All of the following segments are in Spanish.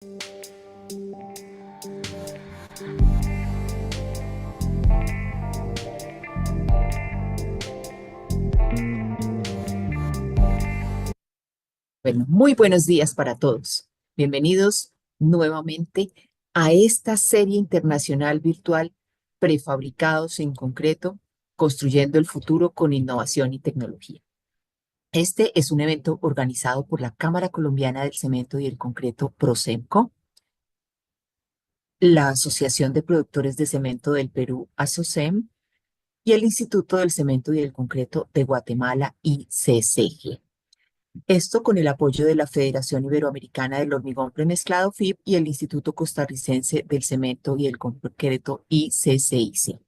Bueno, muy buenos días para todos. Bienvenidos nuevamente a esta serie internacional virtual Prefabricados en Concreto, construyendo el futuro con innovación y tecnología. Este es un evento organizado por la Cámara Colombiana del Cemento y el Concreto Procemco, la Asociación de Productores de Cemento del Perú, ASOCEM, y el Instituto del Cemento y el Concreto de Guatemala, ICCG. Esto con el apoyo de la Federación Iberoamericana del Hormigón Premezclado, FIB, y el Instituto Costarricense del Cemento y el Concreto, ICCIC.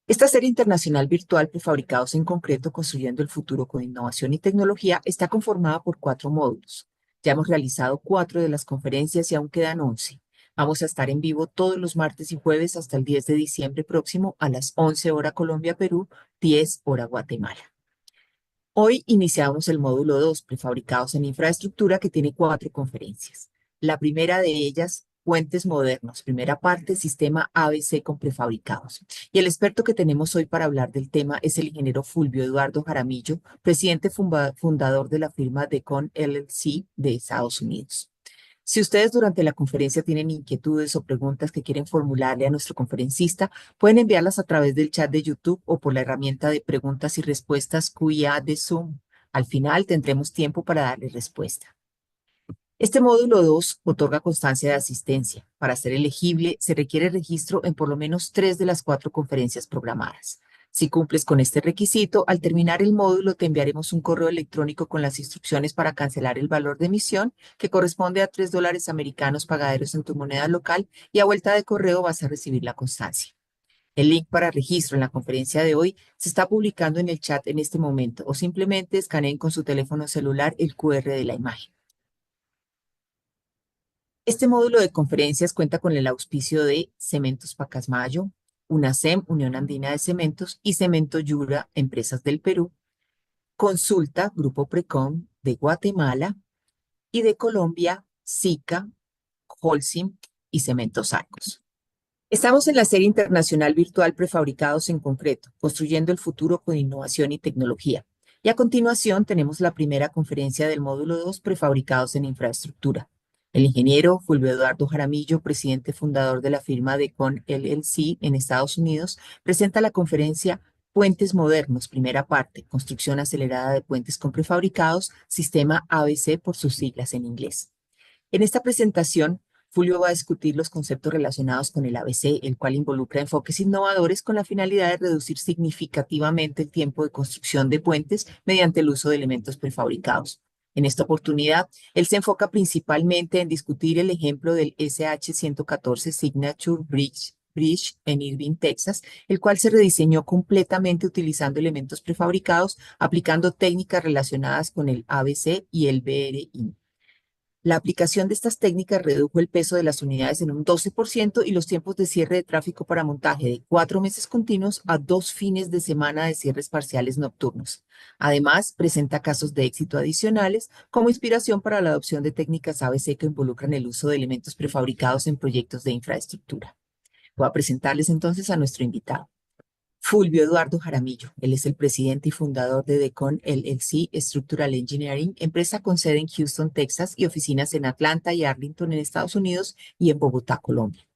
Esta serie internacional virtual Prefabricados en Concreto, construyendo el futuro con innovación y tecnología, está conformada por 4 módulos. Ya hemos realizado 4 de las conferencias y aún quedan 11. Vamos a estar en vivo todos los martes y jueves hasta el 10 de diciembre próximo a las 11 hora Colombia-Perú, 10 hora Guatemala. Hoy iniciamos el módulo 2, prefabricados en infraestructura, que tiene 4 conferencias. La primera de ellas, puentes modernos. Primera parte, sistema ABC con prefabricados. Y el experto que tenemos hoy para hablar del tema es el ingeniero Fulvio Eduardo Jaramillo, presidente fundador de la firma Decon LLC de Estados Unidos. Si ustedes durante la conferencia tienen inquietudes o preguntas que quieren formularle a nuestro conferencista, pueden enviarlas a través del chat de YouTube o por la herramienta de preguntas y respuestas QIA de Zoom. Al final tendremos tiempo para darle respuesta. Este módulo 2 otorga constancia de asistencia. Para ser elegible, se requiere registro en por lo menos 3 de las 4 conferencias programadas. Si cumples con este requisito, al terminar el módulo te enviaremos un correo electrónico con las instrucciones para cancelar el valor de emisión, que corresponde a $3 americanos pagaderos en tu moneda local, y a vuelta de correo vas a recibir la constancia. El link para registro en la conferencia de hoy se está publicando en el chat en este momento, o simplemente escaneen con su teléfono celular el QR de la imagen. Este módulo de conferencias cuenta con el auspicio de Cementos Pacasmayo, UNACEM, Unión Andina de Cementos, y Cemento Yura, Empresas del Perú, Consulta, Grupo Precon de Guatemala, y de Colombia, SICA, Holcim y Cementos Arcos. Estamos en la serie internacional virtual Prefabricados en Concreto, construyendo el futuro con innovación y tecnología. Y a continuación tenemos la primera conferencia del módulo 2, Prefabricados en Infraestructura. El ingeniero Fulvio Eduardo Jaramillo, presidente fundador de la firma Decon LLC en Estados Unidos, presenta la conferencia Puentes Modernos, primera parte, construcción acelerada de puentes con prefabricados, sistema ABC por sus siglas en inglés. En esta presentación, Fulvio va a discutir los conceptos relacionados con el ABC, el cual involucra enfoques innovadores con la finalidad de reducir significativamente el tiempo de construcción de puentes mediante el uso de elementos prefabricados. En esta oportunidad, él se enfoca principalmente en discutir el ejemplo del SH-114 Signature Bridge en Irving, Texas, el cual se rediseñó completamente utilizando elementos prefabricados, aplicando técnicas relacionadas con el ABC y el BRI. La aplicación de estas técnicas redujo el peso de las unidades en un 12% y los tiempos de cierre de tráfico para montaje de 4 meses continuos a 2 fines de semana de cierres parciales nocturnos. Además, presenta casos de éxito adicionales como inspiración para la adopción de técnicas ABC que involucran el uso de elementos prefabricados en proyectos de infraestructura. Voy a presentarles entonces a nuestro invitado. Fulvio Eduardo Jaramillo. Él es el presidente y fundador de Decon LLC Structural Engineering, empresa con sede en Houston, Texas, y oficinas en Atlanta y Arlington en Estados Unidos y en Bogotá, Colombia.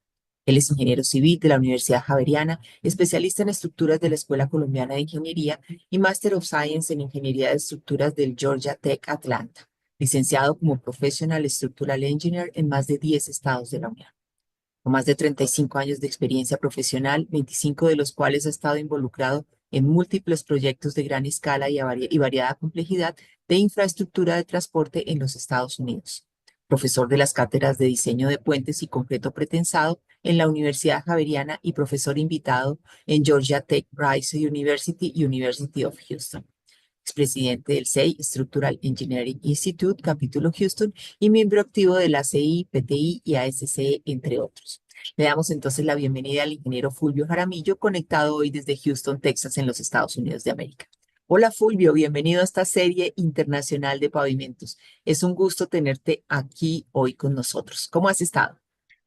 Él es ingeniero civil de la Universidad Javeriana, especialista en estructuras de la Escuela Colombiana de Ingeniería y Master of Science en Ingeniería de Estructuras del Georgia Tech Atlanta, licenciado como Professional Structural Engineer en más de 10 estados de la Unión. Con más de 35 años de experiencia profesional, 25 de los cuales ha estado involucrado en múltiples proyectos de gran escala y variada complejidad de infraestructura de transporte en los Estados Unidos. Profesor de las cátedras de diseño de puentes y concreto pretensado en la Universidad Javeriana y profesor invitado en Georgia Tech Rice University y University of Houston. Expresidente del SEI, Structural Engineering Institute, capítulo Houston, y miembro activo de la CI, PTI y ASCE, entre otros. Le damos entonces la bienvenida al ingeniero Fulvio Jaramillo, conectado hoy desde Houston, Texas, en los Estados Unidos de América. Hola Fulvio, bienvenido a esta serie internacional de pavimentos. Es un gusto tenerte aquí hoy con nosotros. ¿Cómo has estado?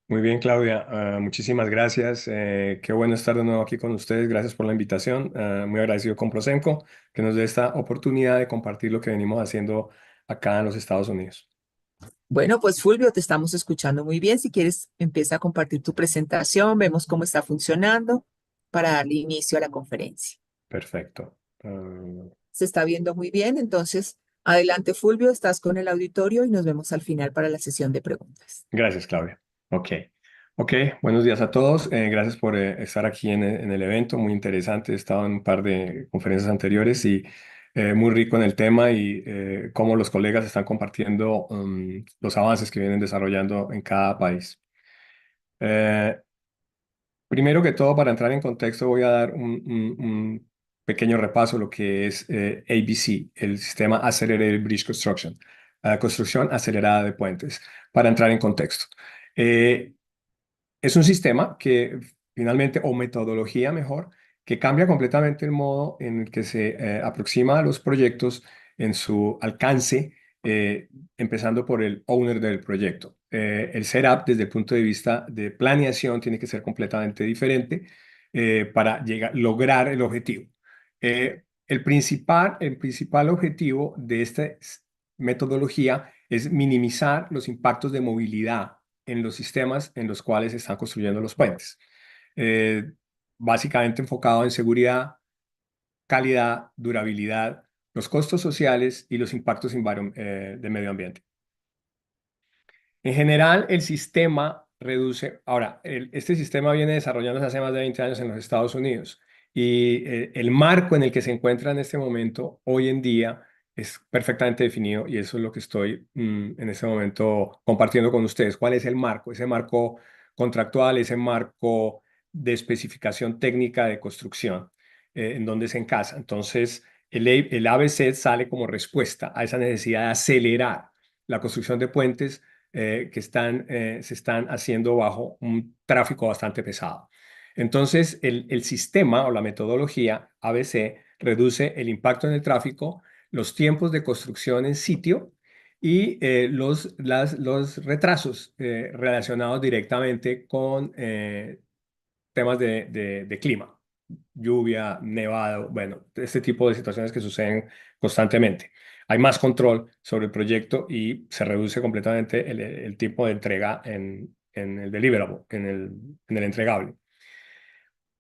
Muy bien, Claudia. Muchísimas gracias. Qué bueno estar de nuevo aquí con ustedes. Gracias por la invitación. Muy agradecido con Prosenco que nos dé esta oportunidad de compartir lo que venimos haciendo acá en los Estados Unidos. Bueno, pues Fulvio, te estamos escuchando muy bien. Si quieres, empieza a compartir tu presentación, vemos cómo está funcionando para darle inicio a la conferencia. Perfecto. Ah, Se está viendo muy bien, entonces adelante Fulvio, estás con el auditorio y nos vemos al final para la sesión de preguntas. Gracias, Claudia. Ok. Ok, buenos días a todos. Gracias por estar aquí en el evento. Muy interesante. He estado en un par de conferencias anteriores y muy rico en el tema y cómo los colegas están compartiendo los avances que vienen desarrollando en cada país. Eh, Primero que todo, para entrar en contexto, voy a dar un pequeño repaso de lo que es ABC, el sistema Accelerated Bridge Construction, construcción acelerada de puentes, para entrar en contexto. Eh, es un sistema que finalmente, o metodología mejor, que cambia completamente el modo en el que se aproxima a los proyectos en su alcance, empezando por el owner del proyecto. El setup desde el punto de vista de planeación tiene que ser completamente diferente para lograr el objetivo. El principal objetivo de esta metodología es minimizar los impactos de movilidad en los sistemas en los cuales se están construyendo los puentes. Eh, Básicamente enfocado en seguridad, calidad, durabilidad, los costos sociales y los impactos de medio ambiente. En general, el sistema reduce, ahora, este sistema viene desarrollándose hace más de 20 años en los Estados Unidos y el marco en el que se encuentra en este momento, hoy en día, es perfectamente definido y eso es lo que estoy en este momento compartiendo con ustedes. ¿Cuál es el marco? Ese marco contractual, ese marco de especificación técnica de construcción, en donde se encasa. Entonces, el ABC sale como respuesta a esa necesidad de acelerar la construcción de puentes se están haciendo bajo un tráfico bastante pesado. Entonces, el sistema o la metodología ABC reduce el impacto en el tráfico, los tiempos de construcción en sitio y los retrasos relacionados directamente con temas de clima, lluvia, nevado, bueno, este tipo de situaciones que suceden constantemente. Hay más control sobre el proyecto y se reduce completamente el tiempo de entrega en el deliverable, en el entregable.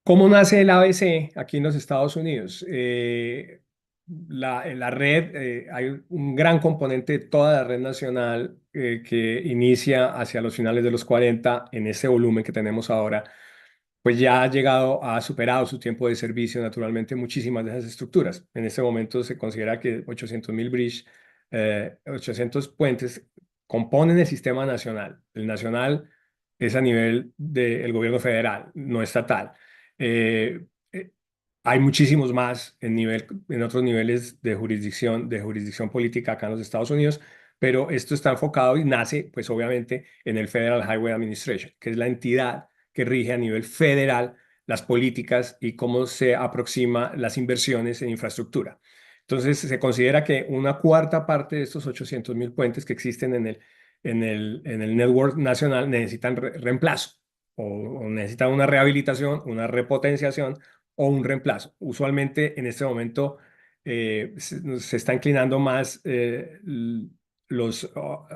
¿Cómo nace el ABC aquí en los Estados Unidos? En la red, hay un gran componente de toda la red nacional que inicia hacia los finales de los 40 en ese volumen que tenemos ahora, pues ya ha superado su tiempo de servicio, naturalmente, muchísimas de esas estructuras. En este momento se considera que 800.000 bridge, 800 puentes componen el sistema nacional. El nacional es a nivel del gobierno federal, no estatal. Eh, eh, Hay muchísimos más en otros niveles de jurisdicción política acá en los Estados Unidos, pero esto está enfocado y nace, pues obviamente, en el Federal Highway Administration, que es la entidad que rige a nivel federal las políticas y cómo se aproxima las inversiones en infraestructura. Entonces, se considera que una cuarta parte de estos 800.000 puentes que existen en el network nacional necesitan reemplazo o necesitan una rehabilitación, una repotenciación o un reemplazo. Usualmente en este momento se está inclinando más los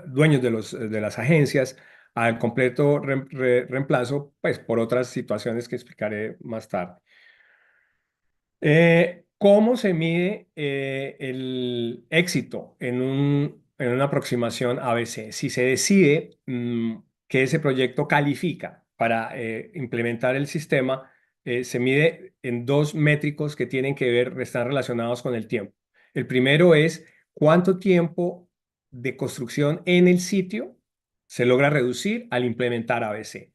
dueños de las agencias al completo reemplazo, pues por otras situaciones que explicaré más tarde. ¿Cómo se mide el éxito en una aproximación ABC? Si se decide que ese proyecto califica para implementar el sistema, se mide en dos métricos que tienen que ver, están relacionados con el tiempo. El primero es cuánto tiempo de construcción en el sitio se logra reducir al implementar ABC.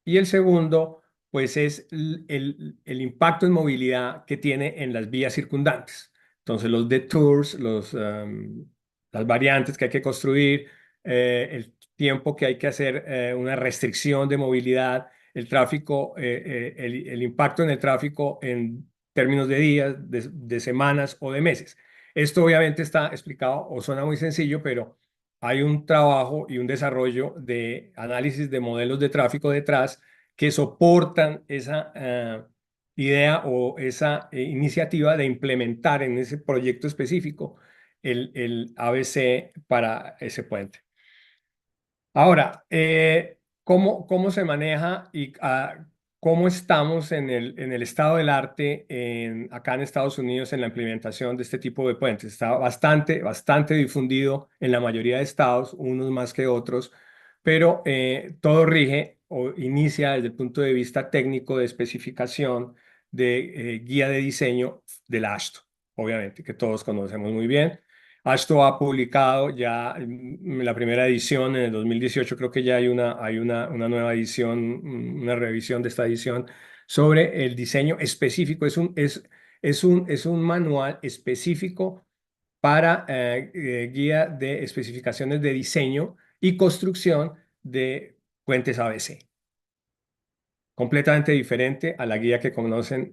Y el segundo, pues es el impacto en movilidad que tiene en las vías circundantes. Entonces, los detours, las variantes que hay que construir, el tiempo que hay que hacer una restricción de movilidad, el tráfico, el impacto en el tráfico términos de días, de semanas o de meses. Esto obviamente está explicado o suena muy sencillo, pero hay un trabajo y un desarrollo de análisis de modelos de tráfico detrás que soportan esa idea o esa iniciativa de implementar en ese proyecto específico el ABC para ese puente. Ahora, ¿cómo se maneja y cómo estamos en el estado del arte acá en Estados Unidos en la implementación de este tipo de puentes? Está bastante difundido en la mayoría de estados, unos más que otros, pero todo rige o inicia desde el punto de vista técnico de especificación de guía de diseño del AASHTO, obviamente, que todos conocemos muy bien. Ashto ha publicado ya la primera edición en el 2018, creo que ya hay una nueva edición, una revisión de esta edición sobre el diseño específico. Es un manual específico para guía de especificaciones de diseño y construcción de puentes ABC, completamente diferente a la guía que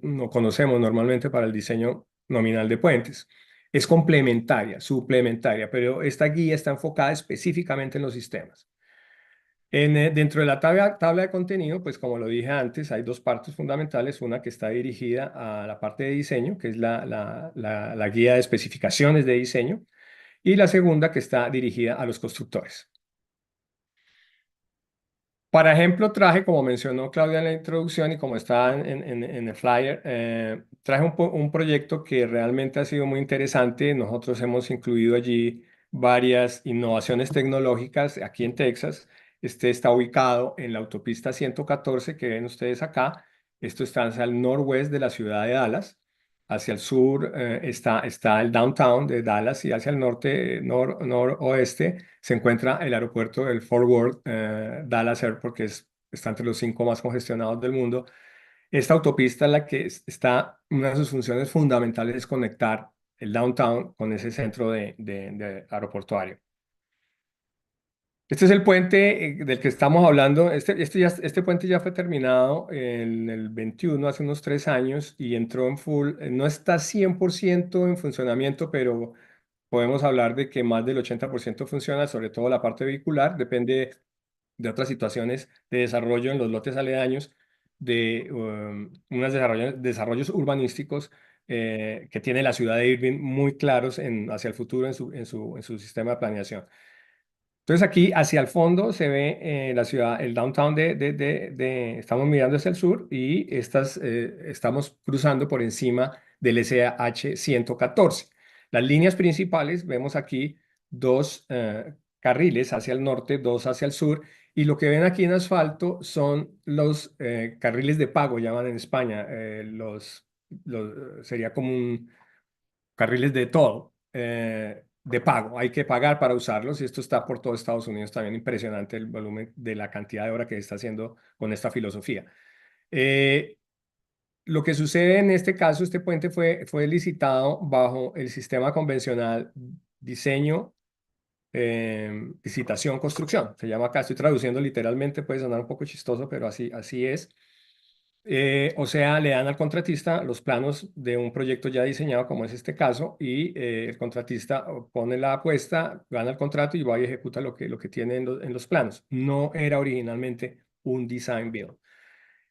no conocemos normalmente para el diseño nominal de puentes. Es complementaria, suplementaria, pero esta guía está enfocada específicamente en los sistemas. Dentro de la tabla de contenido, pues como lo dije antes, hay dos partes fundamentales. Una que está dirigida a la parte de diseño, que es la guía de especificaciones de diseño, y la segunda que está dirigida a los constructores. Para ejemplo, traje, como mencionó Claudia en la introducción y como está en el flyer, traje un proyecto que realmente ha sido muy interesante. Nosotros hemos incluido allí varias innovaciones tecnológicas aquí en Texas. Este está ubicado en la autopista 114 que ven ustedes acá. Esto está hacia el noroeste de la ciudad de Dallas. Hacia el sur está el downtown de Dallas y hacia el norte, noroeste, se encuentra el aeropuerto del Fort Worth Dallas Airport, que está entre los 5 más congestionados del mundo. Esta autopista, la que está, una de sus funciones fundamentales es conectar el downtown con ese centro de aeroportuario. Este es el puente del que estamos hablando. Este puente ya fue terminado en el 21, hace unos 3 años, y entró en full. No está 100% en funcionamiento, pero podemos hablar de que más del 80% funciona, sobre todo la parte vehicular. Depende de otras situaciones de desarrollo en los lotes aledaños, de unos desarrollos urbanísticos que tiene la ciudad de Irving muy claros hacia el futuro en su sistema de planeación. Entonces aquí hacia el fondo se ve la ciudad, el downtown estamos mirando hacia el sur y estamos cruzando por encima del SH 114. Las líneas principales, vemos aquí dos carriles hacia el norte, dos hacia el sur, y lo que ven aquí en asfalto son los carriles de pago, llaman en España, sería como carriles de todo, de pago. Hay que pagar para usarlos y esto está por todo Estados Unidos también. Impresionante el volumen de la cantidad de obra que se está haciendo con esta filosofía. Eh, lo que sucede en este caso, este puente fue licitado bajo el sistema convencional diseño, licitación, construcción. Se llama acá, estoy traduciendo literalmente, puede sonar un poco chistoso, pero así es. O sea, le dan al contratista los planos de un proyecto ya diseñado, como es este caso, y el contratista pone la apuesta, gana el contrato y va y ejecuta lo que tiene en los planos. No era originalmente un design build.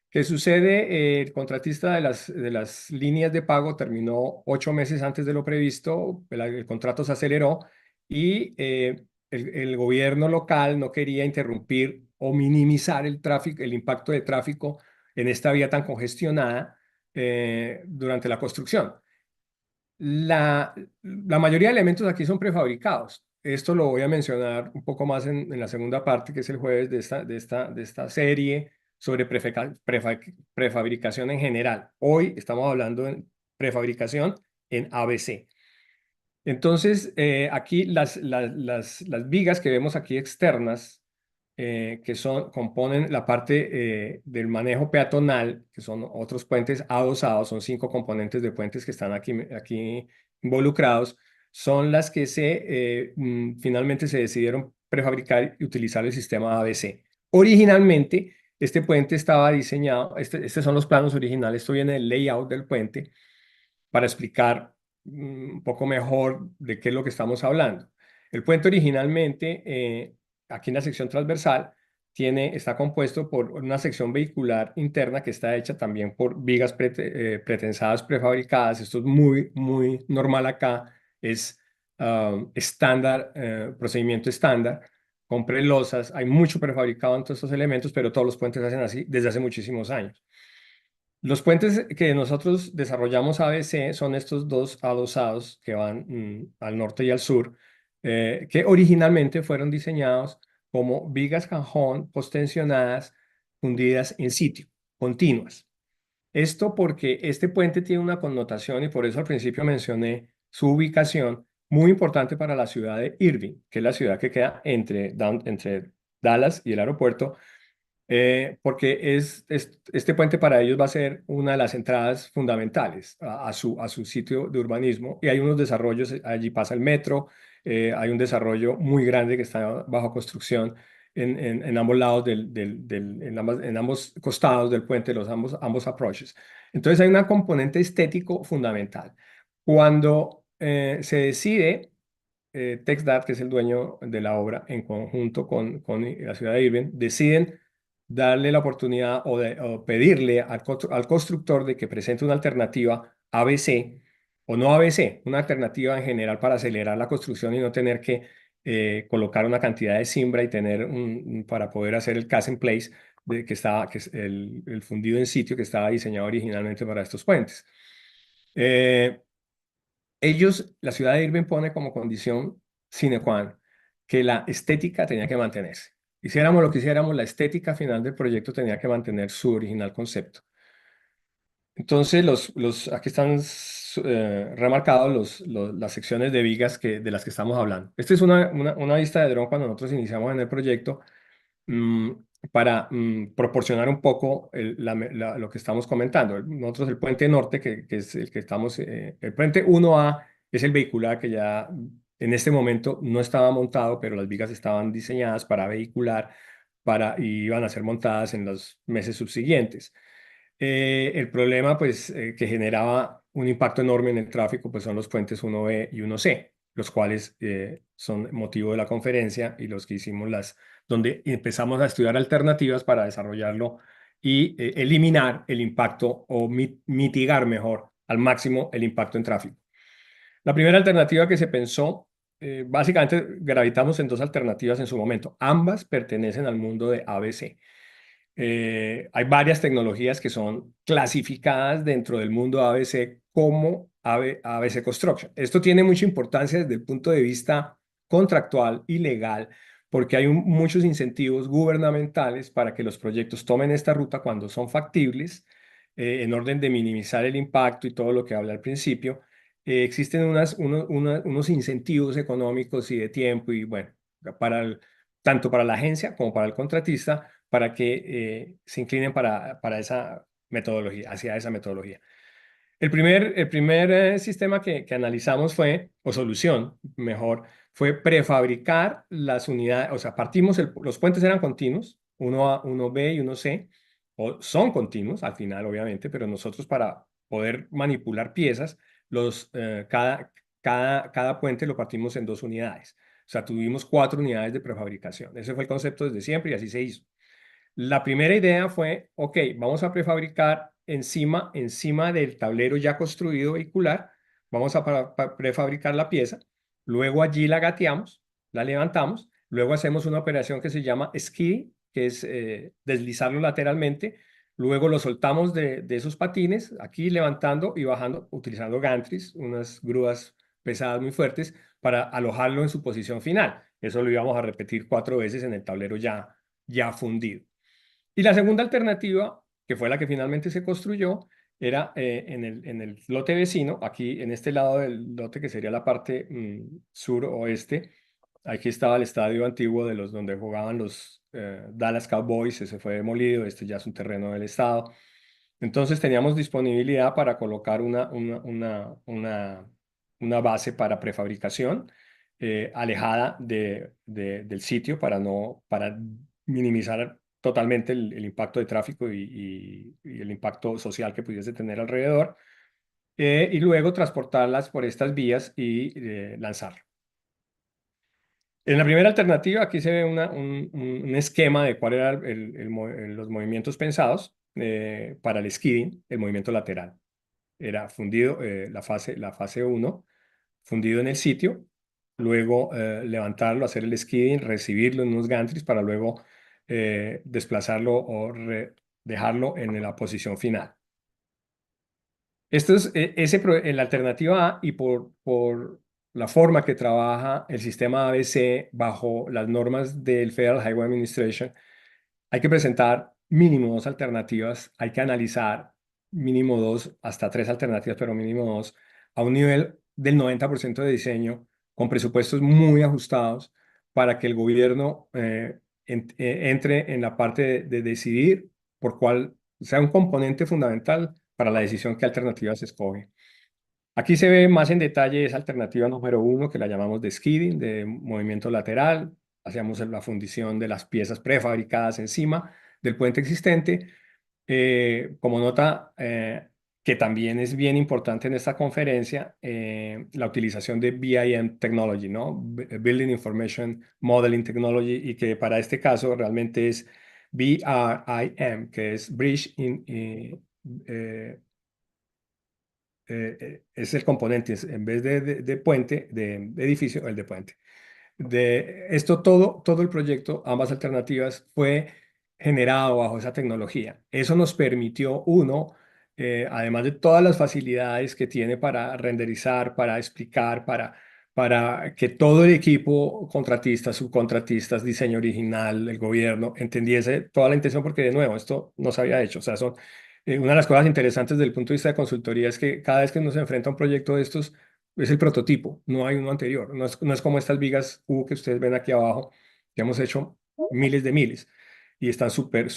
¿Qué sucede? El contratista de las líneas de pago terminó 8 meses antes de lo previsto, el contrato se aceleró y el gobierno local no quería interrumpir o minimizar el tráfico, el impacto de tráfico en esta vía tan congestionada durante la construcción. La mayoría de elementos aquí son prefabricados. Esto lo voy a mencionar un poco más en la segunda parte, que es el jueves de esta serie sobre prefabricación en general. Hoy estamos hablando de prefabricación en ABC. Entonces, aquí las vigas que vemos aquí externas, que componen la parte del manejo peatonal, que son otros puentes adosados, son 5 componentes de puentes que están aquí involucrados, son las que finalmente se decidieron prefabricar y utilizar el sistema ABC. Originalmente, este puente estaba diseñado, estos son los planos originales, esto viene del layout del puente. para explicar un poco mejor de qué es lo que estamos hablando. El puente originalmente, aquí en la sección transversal, está compuesto por una sección vehicular interna que está hecha también por vigas pretensadas prefabricadas. Esto es muy, muy normal acá. Es estándar, procedimiento estándar, con prelosas. Hay mucho prefabricado en todos estos elementos, pero todos los puentes se hacen así desde hace muchísimos años. Los puentes que nosotros desarrollamos ABC son estos dos adosados que van al norte y al sur, que originalmente fueron diseñados como vigas cajón postensionadas, fundidas en sitio, continuas. Esto porque este puente tiene una connotación y por eso al principio mencioné su ubicación muy importante para la ciudad de Irving, que es la ciudad que queda entre Dallas y el aeropuerto, porque este puente para ellos va a ser una de las entradas fundamentales a su sitio de urbanismo y hay unos desarrollos, allí pasa el metro, hay un desarrollo muy grande que está bajo construcción en ambos lados en ambos costados del puente, ambos approaches. Entonces hay una componente estético fundamental. Cuando se decide TxDAT, que es el dueño de la obra, en conjunto con la ciudad de Irving, deciden darle la oportunidad o pedirle al constructor de que presente una alternativa ABC o no ABC, una alternativa en general para acelerar la construcción y no tener que colocar una cantidad de cimbra y tener para poder hacer el cast in place que es el fundido en sitio que estaba diseñado originalmente para estos puentes. Eh, la ciudad de Irving pone como condición sine qua non que la estética tenía que mantenerse. Hiciéramos lo que hiciéramos, la estética final del proyecto tenía que mantener su original concepto. Entonces, aquí están remarcados las secciones de vigas de las que estamos hablando. Esta es una vista de dron cuando nosotros iniciamos en el proyecto mm, para proporcionar un poco lo que estamos comentando. Nosotros el puente norte, que es el que estamos, el puente 1A es el vehicular que ya en este momento no estaba montado, pero las vigas estaban diseñadas para vehicular y iban a ser montadas en los meses subsiguientes. El problema pues, que generaba un impacto enorme en el tráfico pues, son los puentes 1B y 1C, los cuales son motivo de la conferencia y los que hicimos donde empezamos a estudiar alternativas para desarrollarlo y eliminar el impacto o mitigar mejor al máximo el impacto en tráfico. La primera alternativa que se pensó, básicamente gravitamos en dos alternativas en su momento. Ambas pertenecen al mundo de ABC. Hay varias tecnologías que son clasificadas dentro del mundo ABC como ABC Construction. Esto tiene mucha importancia desde el punto de vista contractual y legal, porque hay muchos incentivos gubernamentales para que los proyectos tomen esta ruta cuando son factibles, en orden de minimizar el impacto y todo lo que hablé al principio. Existen unos incentivos económicos y de tiempo y bueno, tanto para la agencia como para el contratista para que se inclinen para esa metodología, hacia esa metodología. El primer sistema que analizamos o solución, mejor, fue prefabricar las unidades, o sea, los puentes eran continuos, 1A, 1B y 1C, o son continuos al final, obviamente, pero nosotros para poder manipular piezas, cada puente lo partimos en dos unidades. O sea, tuvimos 4 unidades de prefabricación. Ese fue el concepto desde siempre y así se hizo. La primera idea fue, ok, vamos a prefabricar encima del tablero ya construido vehicular, vamos a prefabricar la pieza, luego allí la gateamos, la levantamos, luego hacemos una operación que se llama ski, que es deslizarlo lateralmente, luego lo soltamos de esos patines, aquí levantando y bajando, utilizando gantries, unas grúas pesadas muy fuertes, para alojarlo en su posición final. Eso lo íbamos a repetir 4 veces en el tablero ya fundido. Y la segunda alternativa, que fue la que finalmente se construyó, era en el lote vecino, aquí en este lado del lote que sería la parte sur-oeste. Aquí estaba el estadio antiguo donde jugaban los Dallas Cowboys, ese fue demolido, este ya es un terreno del estado. Entonces teníamos disponibilidad para colocar una base para prefabricación alejada del sitio para minimizar totalmente el impacto de tráfico y el impacto social que pudiese tener alrededor. y luego transportarlas por estas vías y lanzar. En la primera alternativa, aquí se ve un esquema de cuál eran los movimientos pensados para el skidding, el movimiento lateral. Era fundido, la fase uno, fundido en el sitio, luego levantarlo, hacer el skidding, recibirlo en unos gantries para luego desplazarlo o dejarlo en la posición final. Esto es en la alternativa A y por la forma que trabaja el sistema ABC bajo las normas del Federal Highway Administration, hay que presentar mínimo dos alternativas, hay que analizar mínimo dos, hasta tres alternativas, pero mínimo dos, a un nivel del 90% de diseño, con presupuestos muy ajustados para que el gobierno entre en la parte de decidir por cuál sea un componente fundamental para la decisión qué alternativa se escoge. Aquí se ve más en detalle esa alternativa número uno, que la llamamos de skidding, de movimiento lateral. Hacíamos la fundición de las piezas prefabricadas encima del puente existente. Como nota que también es bien importante en esta conferencia, la utilización de BIM Technology, ¿no? Building Information Modeling Technology, y que para este caso realmente es BRIM, que es Bridge eh, es el componente, en vez de puente, de edificio, el de puente. De esto todo el proyecto, ambas alternativas, fue generado bajo esa tecnología. Eso nos permitió, uno, además de todas las facilidades que tiene para renderizar, para explicar, para que todo el equipo, contratistas, subcontratistas, diseño original, el gobierno, entendiese toda la intención, porque de nuevo, esto no se había hecho. O sea, una de las cosas interesantes desde el punto de vista de consultoría es que cada vez que uno se enfrenta a un proyecto de estos, es el prototipo, no hay uno anterior. No es como estas vigas U que ustedes ven aquí abajo, que hemos hecho miles de miles y están súper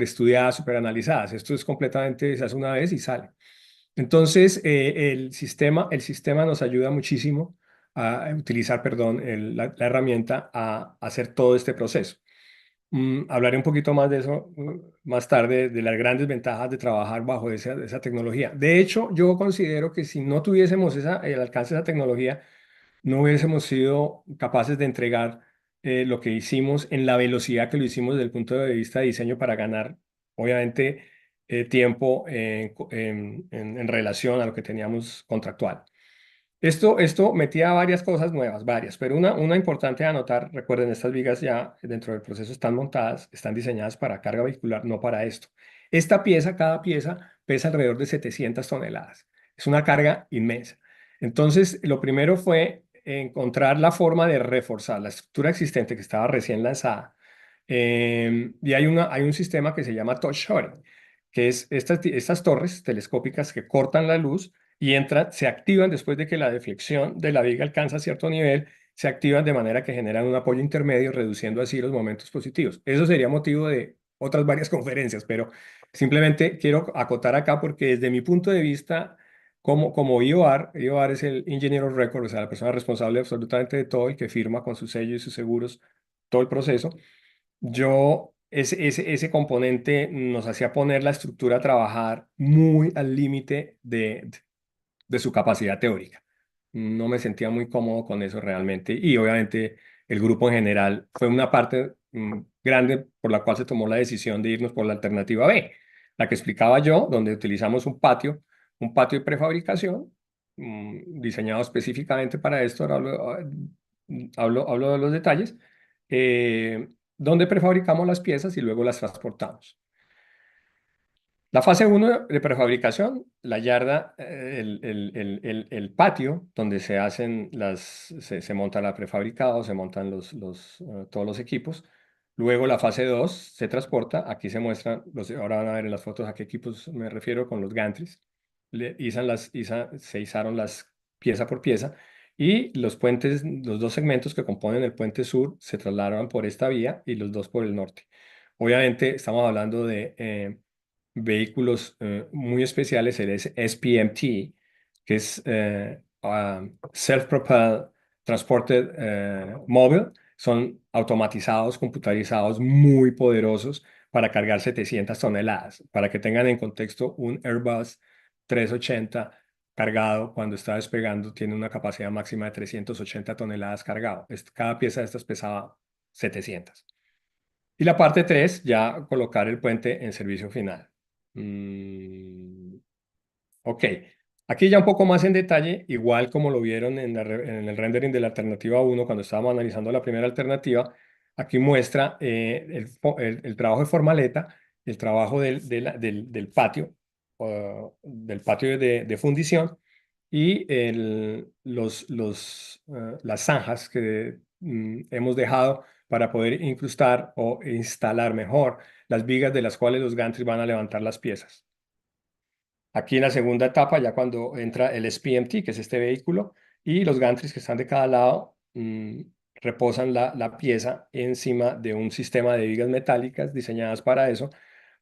estudiadas, súper analizadas. Esto es completamente, se hace una vez y sale. Entonces, el sistema nos ayuda muchísimo a utilizar, perdón, la herramienta a hacer todo este proceso. Hablaré un poquito más de eso más tarde, de las grandes ventajas de trabajar bajo esa tecnología. De hecho, yo considero que si no tuviésemos el alcance de esa tecnología, no hubiésemos sido capaces de entregar lo que hicimos en la velocidad que lo hicimos desde el punto de vista de diseño para ganar, obviamente, tiempo en relación a lo que teníamos contractual. Esto metía varias cosas nuevas, varias, pero una importante a anotar. Recuerden, estas vigas ya dentro del proceso están montadas, están diseñadas para carga vehicular, no para esto. Cada pieza pesa alrededor de 700 toneladas. Es una carga inmensa. Entonces, lo primero fue encontrar la forma de reforzar la estructura existente que estaba recién lanzada. Y hay un sistema que se llama touch shooting, que es estas torres telescópicas que cortan la luz y se activan después de que la deflexión de la viga alcanza cierto nivel, se activan de manera que generan un apoyo intermedio, reduciendo así los momentos positivos. Eso sería motivo de otras varias conferencias, pero simplemente quiero acotar acá porque desde mi punto de vista, como IOR es el Engineer of Record, o sea, la persona responsable absolutamente de todo y que firma con su sello y sus seguros todo el proceso. Ese componente nos hacía poner la estructura a trabajar muy al límite de su capacidad teórica. No me sentía muy cómodo con eso realmente, y obviamente el grupo en general fue una parte grande por la cual se tomó la decisión de irnos por la alternativa B, la que explicaba yo, donde utilizamos un patio de prefabricación diseñado específicamente para esto. Ahora hablo de los detalles, eh, donde prefabricamos las piezas y luego las transportamos. La fase uno de prefabricación, la yarda, el patio donde se monta la prefabricado, se montan todos los equipos. Luego la fase 2 se transporta. Aquí se muestran, ahora van a ver en las fotos a qué equipos me refiero con los gantries. Se izaron las pieza por pieza, y los puentes, los dos segmentos que componen el puente sur se trasladaron por esta vía y los dos por el norte. Obviamente estamos hablando de vehículos muy especiales, el SPMT, que es Self-Propelled Transported Mobile. Son automatizados, computarizados, muy poderosos para cargar 700 toneladas. Para que tengan en contexto, un Airbus 380 cargado, cuando está despegando tiene una capacidad máxima de 380 toneladas cargado. Cada pieza de estas pesaba 700. Y la parte 3 ya colocar el puente en servicio final. Mm, ok, aquí ya un poco más en detalle, igual como lo vieron en el rendering de la alternativa uno cuando estábamos analizando la primera alternativa, aquí muestra el trabajo de formaleta, el trabajo del patio, del patio de fundición y las zanjas que hemos dejado para poder incrustar o instalar mejor las vigas de las cuales los gantries van a levantar las piezas. Aquí en la segunda etapa, ya cuando entra el SPMT, que es este vehículo, y los gantries que están de cada lado, reposan la pieza encima de un sistema de vigas metálicas diseñadas para eso,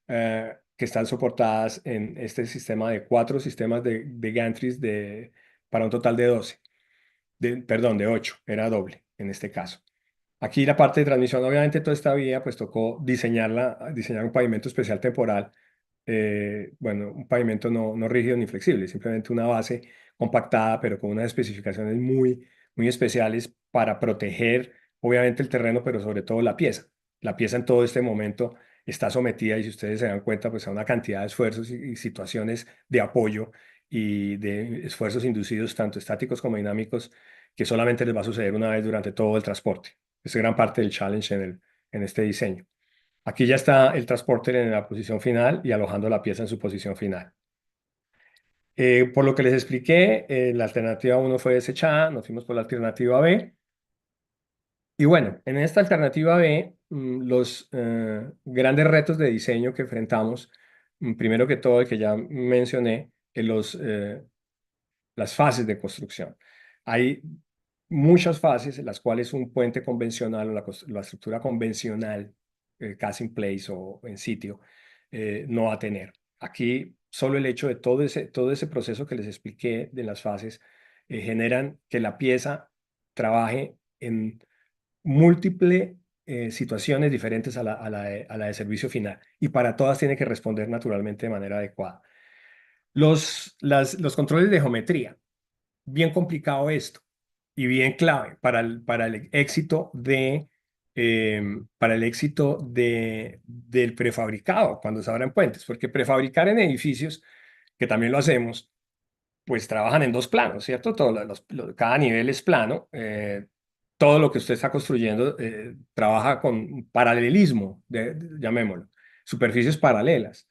que están soportadas en este sistema de 4 sistemas de gantries para un total de 12, perdón, de 8, era doble en este caso. Aquí la parte de transmisión, obviamente toda esta vía, pues tocó diseñar un pavimento especial temporal, bueno, un pavimento no rígido ni flexible, simplemente una base compactada, pero con unas especificaciones muy especiales para proteger, obviamente, el terreno, pero sobre todo la pieza. La pieza en todo este momento está sometida, y si ustedes se dan cuenta, pues a una cantidad de esfuerzos y situaciones de apoyo y de esfuerzos inducidos, tanto estáticos como dinámicos, que solamente les va a suceder una vez durante todo el transporte. Es gran parte del challenge en este diseño. Aquí ya está el transporter en la posición final y alojando la pieza en su posición final. Por lo que les expliqué, la alternativa uno fue desechada, nos fuimos por la alternativa B. Y bueno, en esta alternativa B, los grandes retos de diseño que enfrentamos, primero que todo, el que ya mencioné, las fases de construcción. Hay muchas fases en las cuales un puente convencional o la estructura convencional, cast in place o en sitio, no va a tener. Aquí solo el hecho de todo ese proceso que les expliqué de las fases generan que la pieza trabaje en múltiples situaciones diferentes a la de servicio final, y para todas tiene que responder naturalmente de manera adecuada. Los controles de geometría, bien complicado esto y bien clave para el éxito del prefabricado cuando se abran puentes, porque prefabricar en edificios, que también lo hacemos, pues trabajan en dos planos, ¿cierto? Cada nivel es plano. Todo lo que usted está construyendo trabaja con paralelismo, llamémoslo, superficies paralelas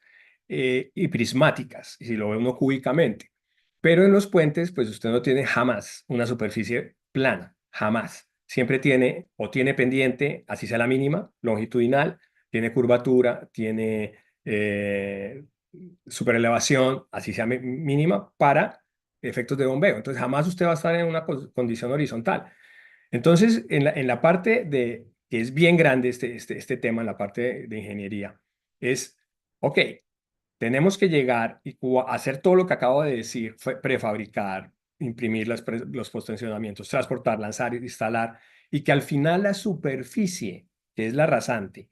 y prismáticas, y si lo ve uno cúbicamente. Pero en los puentes, pues usted no tiene jamás una superficie plana, jamás. Siempre tiene o tiene pendiente, así sea la mínima, longitudinal, tiene curvatura, tiene superelevación, así sea mínima, para efectos de bombeo. Entonces, jamás usted va a estar en una condición horizontal. Entonces, en la parte que es bien grande este tema, en la parte de ingeniería, es, ok, tenemos que llegar y hacer todo lo que acabo de decir, prefabricar, imprimir los postensionamientos, transportar, lanzar, instalar, y que al final la superficie, que es la rasante,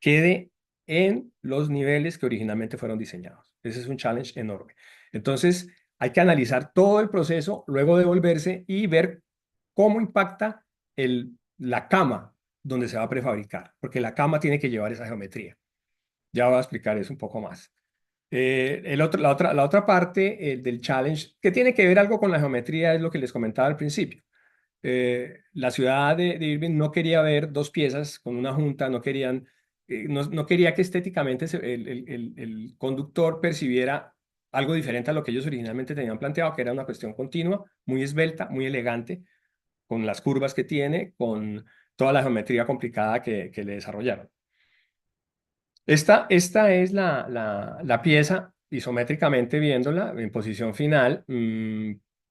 quede en los niveles que originalmente fueron diseñados. Ese es un challenge enorme. Entonces, hay que analizar todo el proceso, luego devolverse y ver cómo impacta la cama donde se va a prefabricar, porque la cama tiene que llevar esa geometría. Ya voy a explicar eso un poco más. La otra parte del challenge, que tiene que ver algo con la geometría, es lo que les comentaba al principio. La ciudad de Irving no quería ver dos piezas con una junta, no quería que estéticamente el conductor percibiera algo diferente a lo que ellos originalmente tenían planteado, que era una cuestión continua, muy esbelta, muy elegante, con las curvas que tiene, con toda la geometría complicada que le desarrollaron. Esta es la pieza isométricamente viéndola en posición final,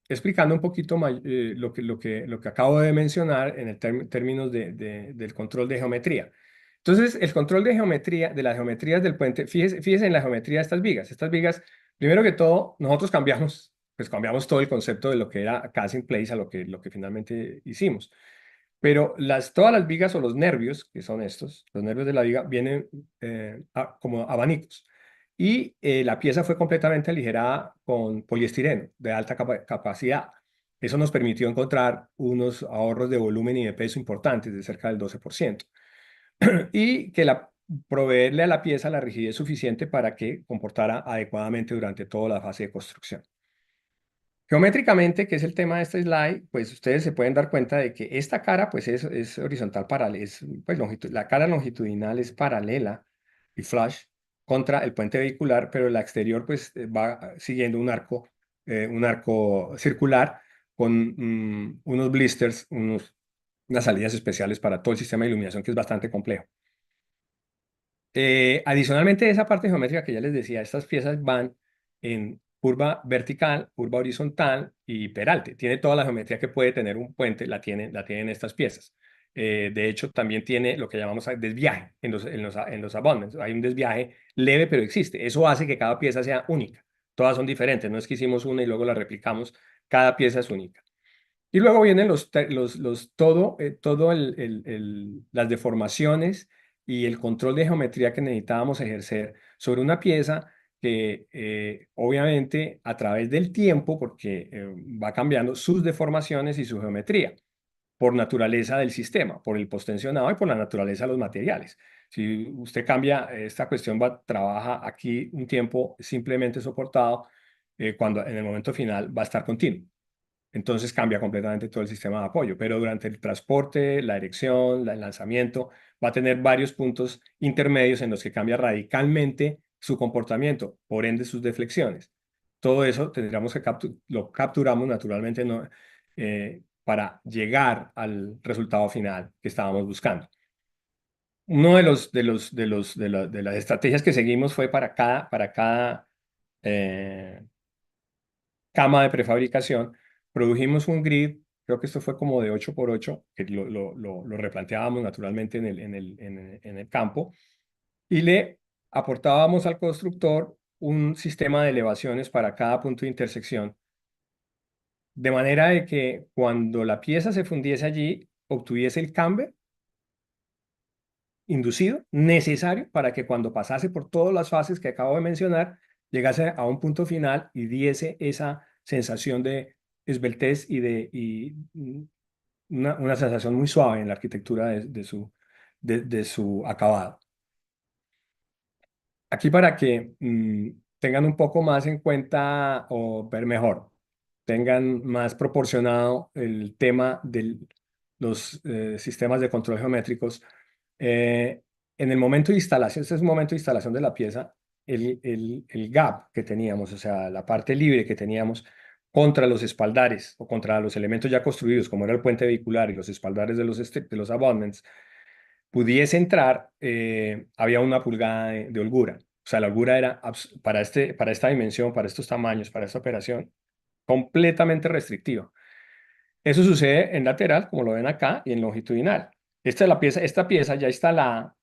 explicando un poquito lo que acabo de mencionar en el términos del control de geometría. Entonces, el control de geometría, de las geometrías del puente, fíjese en la geometría de estas vigas. Estas vigas, primero que todo, nosotros cambiamos todo el concepto de lo que era cast in place a lo que finalmente hicimos. Pero todas las vigas o los nervios, que son estos, los nervios de la viga, vienen como abanicos. y la pieza fue completamente aligerada con poliestireno de alta capacidad. Eso nos permitió encontrar unos ahorros de volumen y de peso importantes, de cerca del 12%, y que proveerle a la pieza la rigidez suficiente para que comportara adecuadamente durante toda la fase de construcción. Geométricamente, que es el tema de este slide, pues ustedes se pueden dar cuenta de que esta cara pues es horizontal paralela, pues, la cara longitudinal es paralela y flush contra el puente vehicular, pero la exterior pues va siguiendo un arco circular con unos blisters, unas salidas especiales para todo el sistema de iluminación que es bastante complejo. Adicionalmente de esa parte geométrica que ya les decía, estas piezas van en curva vertical, curva horizontal y peralte. Tiene toda la geometría que puede tener un puente, la tienen estas piezas. De hecho, también tiene lo que llamamos desviaje en los abutments. Hay un desviaje leve, pero existe. Eso hace que cada pieza sea única. Todas son diferentes. No es que hicimos una y luego la replicamos. Cada pieza es única. Y luego vienen las deformaciones y el control de geometría que necesitábamos ejercer sobre una pieza que obviamente a través del tiempo, porque va cambiando sus deformaciones y su geometría, por naturaleza del sistema, por el postensionado y por la naturaleza de los materiales. Si usted cambia esta cuestión, trabaja aquí un tiempo simplemente soportado, cuando en el momento final va a estar continuo. Entonces cambia completamente todo el sistema de apoyo, pero durante el transporte, la dirección, el lanzamiento, va a tener varios puntos intermedios en los que cambia radicalmente su comportamiento, por ende sus deflexiones. Todo eso tendríamos que lo capturamos naturalmente, ¿no? Para llegar al resultado final que estábamos buscando. Uno de las estrategias que seguimos fue para cada eh, cama de prefabricación, produjimos un grid, creo que esto fue como de 8 por 8, que lo replanteábamos naturalmente en el campo, y le aportábamos al constructor un sistema de elevaciones para cada punto de intersección, de manera de que cuando la pieza se fundiese allí, obtuviese el camber inducido necesario para que cuando pasase por todas las fases que acabo de mencionar, llegase a un punto final y diese esa sensación de esbeltez y una sensación muy suave en la arquitectura de su acabado. Aquí para que tengan un poco más en cuenta o ver mejor, tengan más proporcionado el tema de los sistemas de control geométricos. eh, en el momento de instalación, este es un momento de instalación de la pieza, el gap que teníamos, o sea, la parte libre que teníamos contra los espaldares o contra los elementos ya construidos, como era el puente vehicular y los espaldares de los abutments, pudiese entrar, había 1 pulgada de holgura. O sea, la holgura era para esta dimensión, para estos tamaños, para esta operación, completamente restrictiva. Eso sucede en lateral, como lo ven acá, y en longitudinal. Esta pieza ya instalada,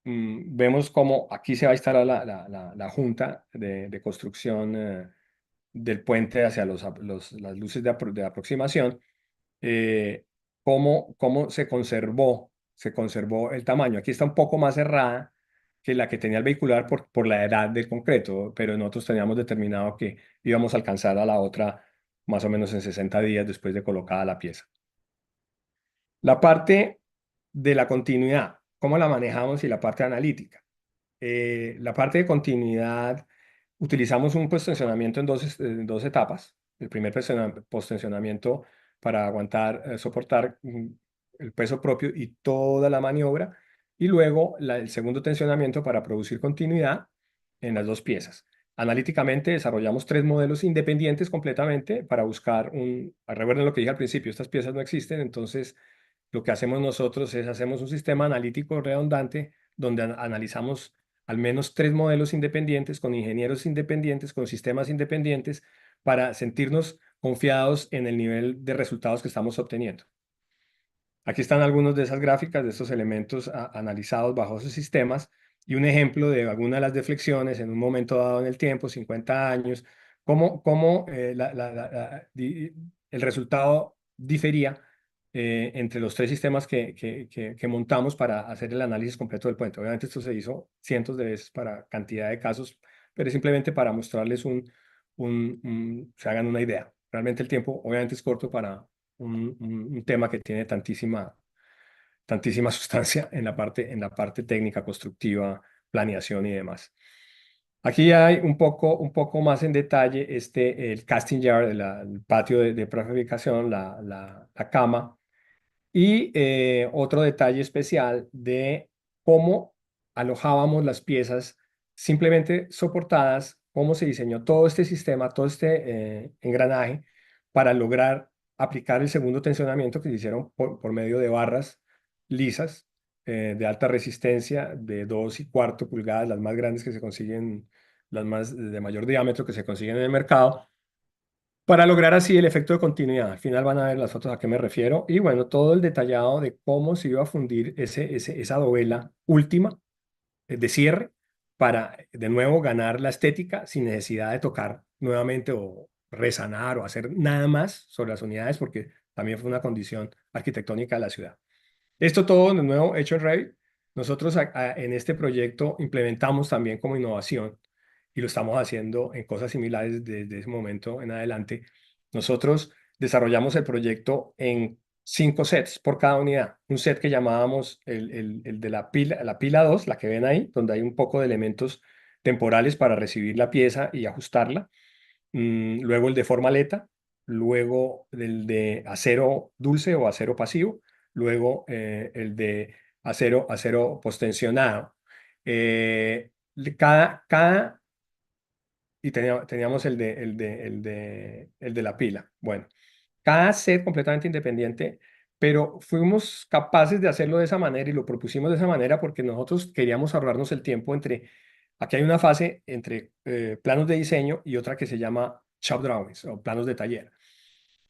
vemos cómo aquí se va a instalar la junta de construcción del puente hacia las luces de aproximación, eh, cómo se conservó el tamaño. Aquí está un poco más cerrada que la que tenía el vehicular por la edad del concreto, pero nosotros teníamos determinado que íbamos a alcanzar a la otra más o menos en 60 días después de colocada la pieza. La parte de la continuidad, ¿cómo la manejamos? Y la parte analítica. La parte de continuidad, utilizamos un postensionamiento en dos etapas. El primer postensionamiento para aguantar, soportar el peso propio y toda la maniobra. Y luego el segundo tensionamiento para producir continuidad en las dos piezas. Analíticamente desarrollamos 3 modelos independientes completamente para buscar recuerden lo que dije al principio, estas piezas no existen, entonces lo que hacemos nosotros es hacemos un sistema analítico redundante donde analizamos al menos 3 modelos independientes, con ingenieros independientes, con sistemas independientes, para sentirnos confiados en el nivel de resultados que estamos obteniendo. Aquí están algunos de esas gráficas, de estos elementos analizados bajo esos sistemas, y un ejemplo de alguna de las deflexiones en un momento dado en el tiempo, 50 años, cómo el resultado difería entre los 3 sistemas que montamos para hacer el análisis completo del puente. Obviamente esto se hizo cientos de veces para cantidad de casos pero es simplemente para mostrarles se hagan una idea. Realmente el tiempo obviamente es corto para un tema que tiene tantísima sustancia en la parte técnica, constructiva, planeación y demás. Aquí hay un poco más en detalle el casting yard, el patio de prefabricación, la cama y otro detalle especial de cómo alojábamos las piezas simplemente soportadas, cómo se diseñó todo este sistema, todo este engranaje para lograr aplicar el segundo tensionamiento que se hicieron por medio de barras lisas de alta resistencia de 2,25 pulgadas, las más grandes que se consiguen, las más de mayor diámetro que se consiguen en el mercado para lograr así el efecto de continuidad. Al final van a ver las fotos a qué me refiero. Y bueno, todo el detallado de cómo se iba a fundir esa dovela última de cierre para de nuevo ganar la estética sin necesidad de tocar nuevamente o resanar o hacer nada más sobre las unidades porque también fue una condición arquitectónica de la ciudad. Esto todo de nuevo hecho en Revit. Nosotros en este proyecto implementamos también como innovación y lo estamos haciendo en cosas similares desde ese momento en adelante. Nosotros desarrollamos el proyecto en 5 sets por cada unidad. Un set que llamábamos el de la pila 2, la que ven ahí, donde hay un poco de elementos temporales para recibir la pieza y ajustarla. Luego el de formaleta, luego el de acero dulce o acero pasivo, luego el de acero postensionado. Eh, cada y teníamos el de la pila. Bueno, cada set completamente independiente, pero fuimos capaces de hacerlo de esa manera y lo propusimos de esa manera porque nosotros queríamos ahorrarnos el tiempo aquí hay una fase entre planos de diseño y otra que se llama shop drawings o planos de taller.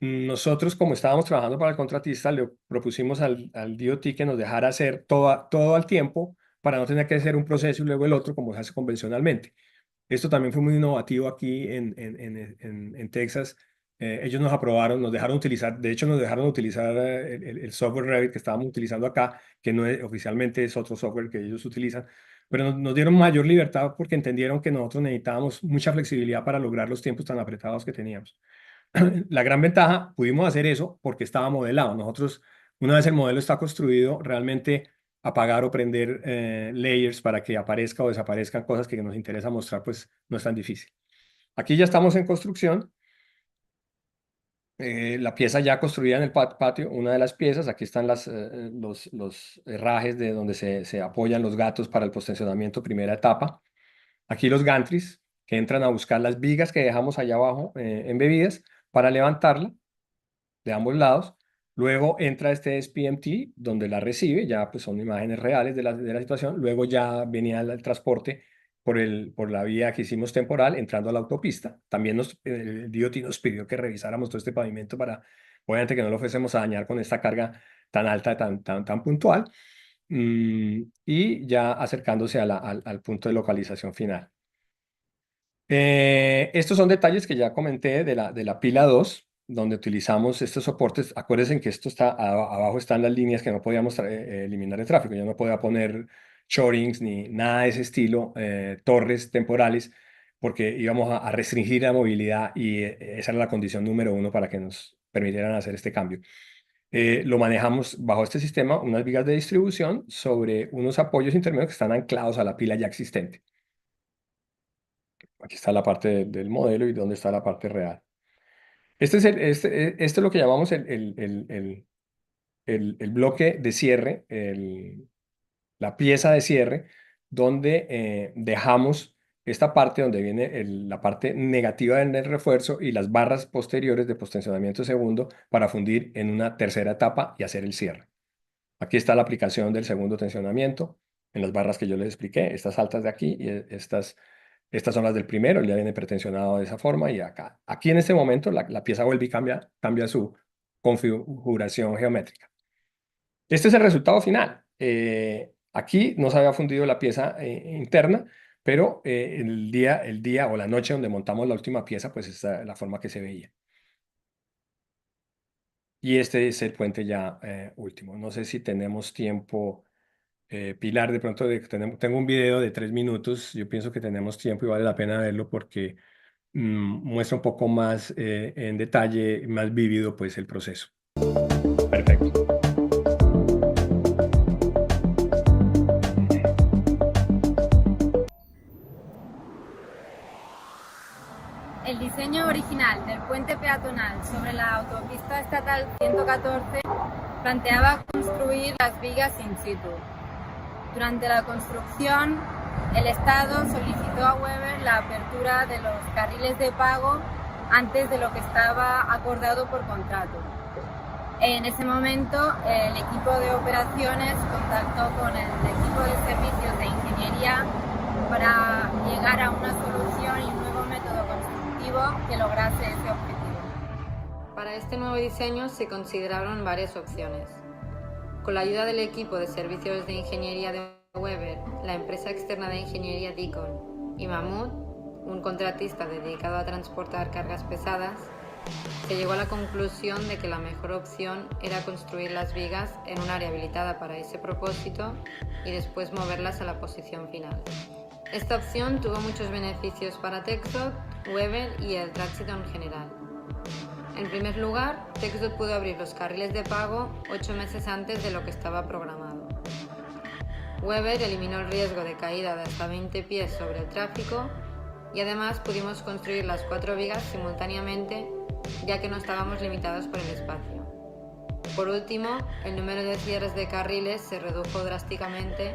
Nosotros, como estábamos trabajando para el contratista, le propusimos al DOT que nos dejara hacer todo al tiempo para no tener que hacer un proceso y luego el otro como se hace convencionalmente. Esto también fue muy innovativo aquí en Texas. Ellos nos aprobaron, nos dejaron utilizar, de hecho nos dejaron utilizar el software Revit que estábamos utilizando acá, que no es, oficialmente es otro software que ellos utilizan, pero nos dieron mayor libertad porque entendieron que nosotros necesitábamos mucha flexibilidad para lograr los tiempos tan apretados que teníamos. La gran ventaja, pudimos hacer eso porque estaba modelado. Nosotros, una vez el modelo está construido, realmente apagar o prender layers para que aparezca o desaparezcan cosas que nos interesa mostrar, pues no es tan difícil. Aquí ya estamos en construcción. La pieza ya construida en el patio, una de las piezas, aquí están los herrajes de donde se apoyan los gatos para el postensionamiento, primera etapa. Aquí los gantries que entran a buscar las vigas que dejamos allá abajo embebidas para levantarla de ambos lados. Luego entra este SPMT donde la recibe, ya pues son imágenes reales de la situación. Luego ya venía el transporte por la vía que hicimos temporal, entrando a la autopista. También el DOT nos pidió que revisáramos todo este pavimento para, obviamente, que no lo fuésemos a dañar con esta carga tan alta, tan puntual. Y ya acercándose al punto de localización final. Estos son detalles que ya comenté de la pila 2 donde utilizamos estos soportes. Acuérdense que esto está abajo están las líneas que no podíamos eliminar de tráfico. Yo no podía poner shorings ni nada de ese estilo, torres temporales, porque íbamos a restringir la movilidad y esa era la condición número uno para que nos permitieran hacer este cambio. Lo manejamos bajo este sistema, unas vigas de distribución sobre unos apoyos intermedios que están anclados a la pila ya existente. Aquí está la parte del modelo y dónde está la parte real. Este es lo que llamamos el bloque de cierre, la pieza de cierre, donde dejamos esta parte donde viene la parte negativa del refuerzo y las barras posteriores de postensionamiento segundo para fundir en una tercera etapa y hacer el cierre. Aquí está la aplicación del segundo tensionamiento en las barras que yo les expliqué, estas altas de aquí y estas son las del primero, ya viene pretensionado de esa forma y acá. Aquí en este momento la pieza vuelve y cambia su configuración geométrica. Este es el resultado final. Aquí no se había fundido la pieza interna, pero el día o la noche donde montamos la última pieza, pues esta es la forma que se veía. Y este es el puente ya último. No sé si tenemos tiempo Pilar, de pronto tengo un video de 3 minutos. Yo pienso que tenemos tiempo y vale la pena verlo porque muestra un poco más en detalle, más vívido, pues el proceso. Perfecto. El diseño original del puente peatonal sobre la autopista estatal 114 planteaba construir las vigas in situ. Durante la construcción, el Estado solicitó a Weber la apertura de los carriles de pago antes de lo que estaba acordado por contrato. En ese momento, el equipo de operaciones contactó con el equipo de servicios de ingeniería para llegar a una solución y un nuevo método constructivo que lograse ese objetivo. Para este nuevo diseño se consideraron varias opciones. Con la ayuda del equipo de servicios de ingeniería de Weber, la empresa externa de ingeniería Deacon y Mammoth, un contratista dedicado a transportar cargas pesadas, se llegó a la conclusión de que la mejor opción era construir las vigas en un área habilitada para ese propósito y después moverlas a la posición final. Esta opción tuvo muchos beneficios para TxDOT, Weber y el tránsito en general. En primer lugar, TxDOT pudo abrir los carriles de pago 8 meses antes de lo que estaba programado. Weber eliminó el riesgo de caída de hasta 20 pies sobre el tráfico y además pudimos construir las 4 vigas simultáneamente, ya que no estábamos limitados por el espacio. Por último, el número de cierres de carriles se redujo drásticamente,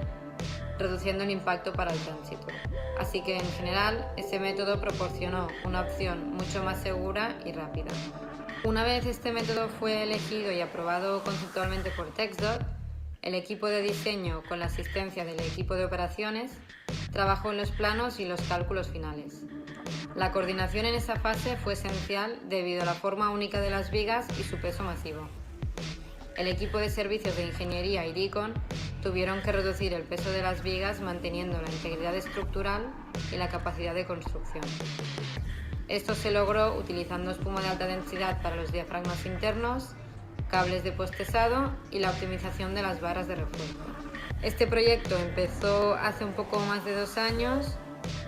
reduciendo el impacto para el tránsito. Así que, en general, ese método proporcionó una opción mucho más segura y rápida. Una vez este método fue elegido y aprobado conceptualmente por TxDOT, el equipo de diseño, con la asistencia del equipo de operaciones, trabajó en los planos y los cálculos finales. La coordinación en esa fase fue esencial debido a la forma única de las vigas y su peso masivo. El equipo de servicios de ingeniería y Deacon tuvieron que reducir el peso de las vigas manteniendo la integridad estructural y la capacidad de construcción. Esto se logró utilizando espuma de alta densidad para los diafragmas internos, cables de postesado y la optimización de las barras de refuerzo. Este proyecto empezó hace un poco más de 2 años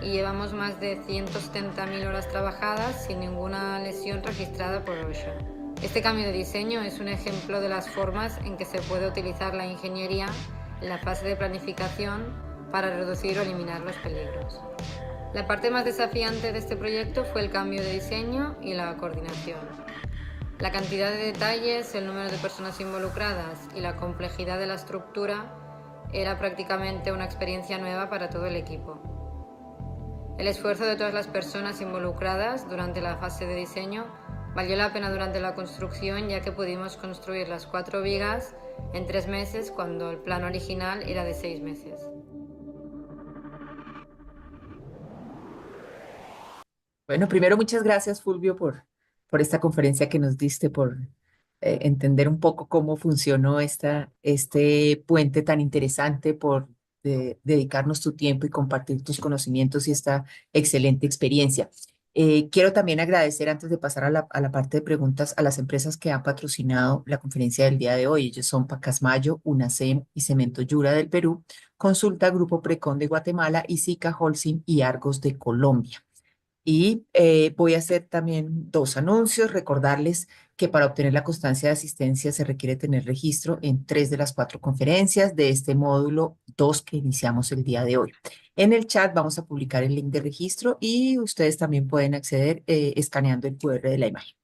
y llevamos más de 170.000 horas trabajadas sin ninguna lesión registrada por OSHA. Este cambio de diseño es un ejemplo de las formas en que se puede utilizar la ingeniería en la fase de planificación para reducir o eliminar los peligros. La parte más desafiante de este proyecto fue el cambio de diseño y la coordinación. La cantidad de detalles, el número de personas involucradas y la complejidad de la estructura era prácticamente una experiencia nueva para todo el equipo. El esfuerzo de todas las personas involucradas durante la fase de diseño valió la pena durante la construcción, ya que pudimos construir las 4 vigas en 3 meses cuando el plan original era de 6 meses. Bueno, primero muchas gracias, Fulvio, por esta conferencia que nos diste, por entender un poco cómo funcionó este puente tan interesante, por dedicarnos tu tiempo y compartir tus conocimientos y esta excelente experiencia. Quiero también agradecer, antes de pasar a la parte de preguntas, a las empresas que han patrocinado la conferencia del día de hoy. Ellos son Pacasmayo, UNACEM y Cemento Yura del Perú, Consulta Grupo Precon de Guatemala y Sica Holcim y Argos de Colombia. Y voy a hacer también 2 anuncios, recordarles que para obtener la constancia de asistencia se requiere tener registro en 3 de las 4 conferencias de este módulo 2 que iniciamos el día de hoy. En el chat vamos a publicar el link de registro y ustedes también pueden acceder escaneando el QR de la imagen.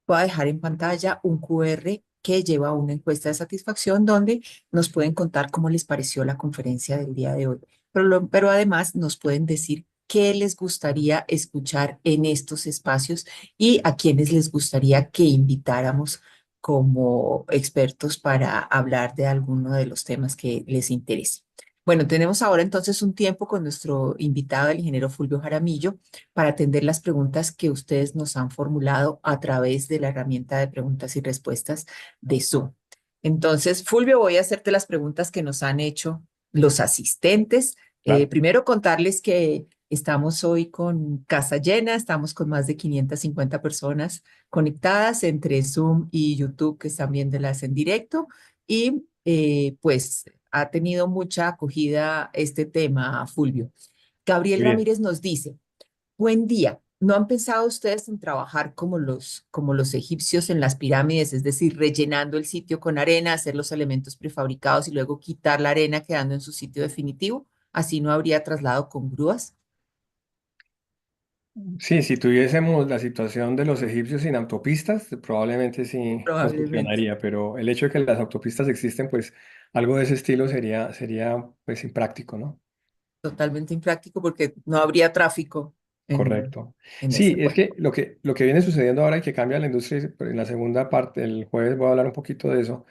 Voy a dejar en pantalla un QR que lleva una encuesta de satisfacción donde nos pueden contar cómo les pareció la conferencia del día de hoy. Pero además nos pueden decir qué les gustaría escuchar en estos espacios y a quienes les gustaría que invitáramos como expertos para hablar de alguno de los temas que les interese. Bueno, tenemos ahora entonces un tiempo con nuestro invitado, el ingeniero Fulvio Jaramillo, para atender las preguntas que ustedes nos han formulado a través de la herramienta de preguntas y respuestas de Zoom. Entonces, Fulvio, voy a hacerte las preguntas que nos han hecho los asistentes. Claro. Primero, contarles que estamos hoy con casa llena, estamos con más de 550 personas conectadas entre Zoom y YouTube que están viéndolas en directo y pues ha tenido mucha acogida este tema, Fulvio. Gabriel Bien. Ramírez nos dice, buen día. ¿No han pensado ustedes en trabajar como los egipcios en las pirámides, es decir, rellenando el sitio con arena, hacer los elementos prefabricados y luego quitar la arena quedando en su sitio definitivo? Así no habría traslado con grúas, Sí, si tuviésemos la situación de los egipcios sin autopistas, probablemente sí nos probablemente. funcionaría, pero el hecho de que las autopistas existen, pues algo de ese estilo sería pues impráctico, ¿no? Totalmente impráctico porque no habría tráfico Correcto. en Sí, ese es puerto. que lo que viene sucediendo ahora y que cambia la industria, en la segunda parte, el jueves voy a hablar un poquito de eso.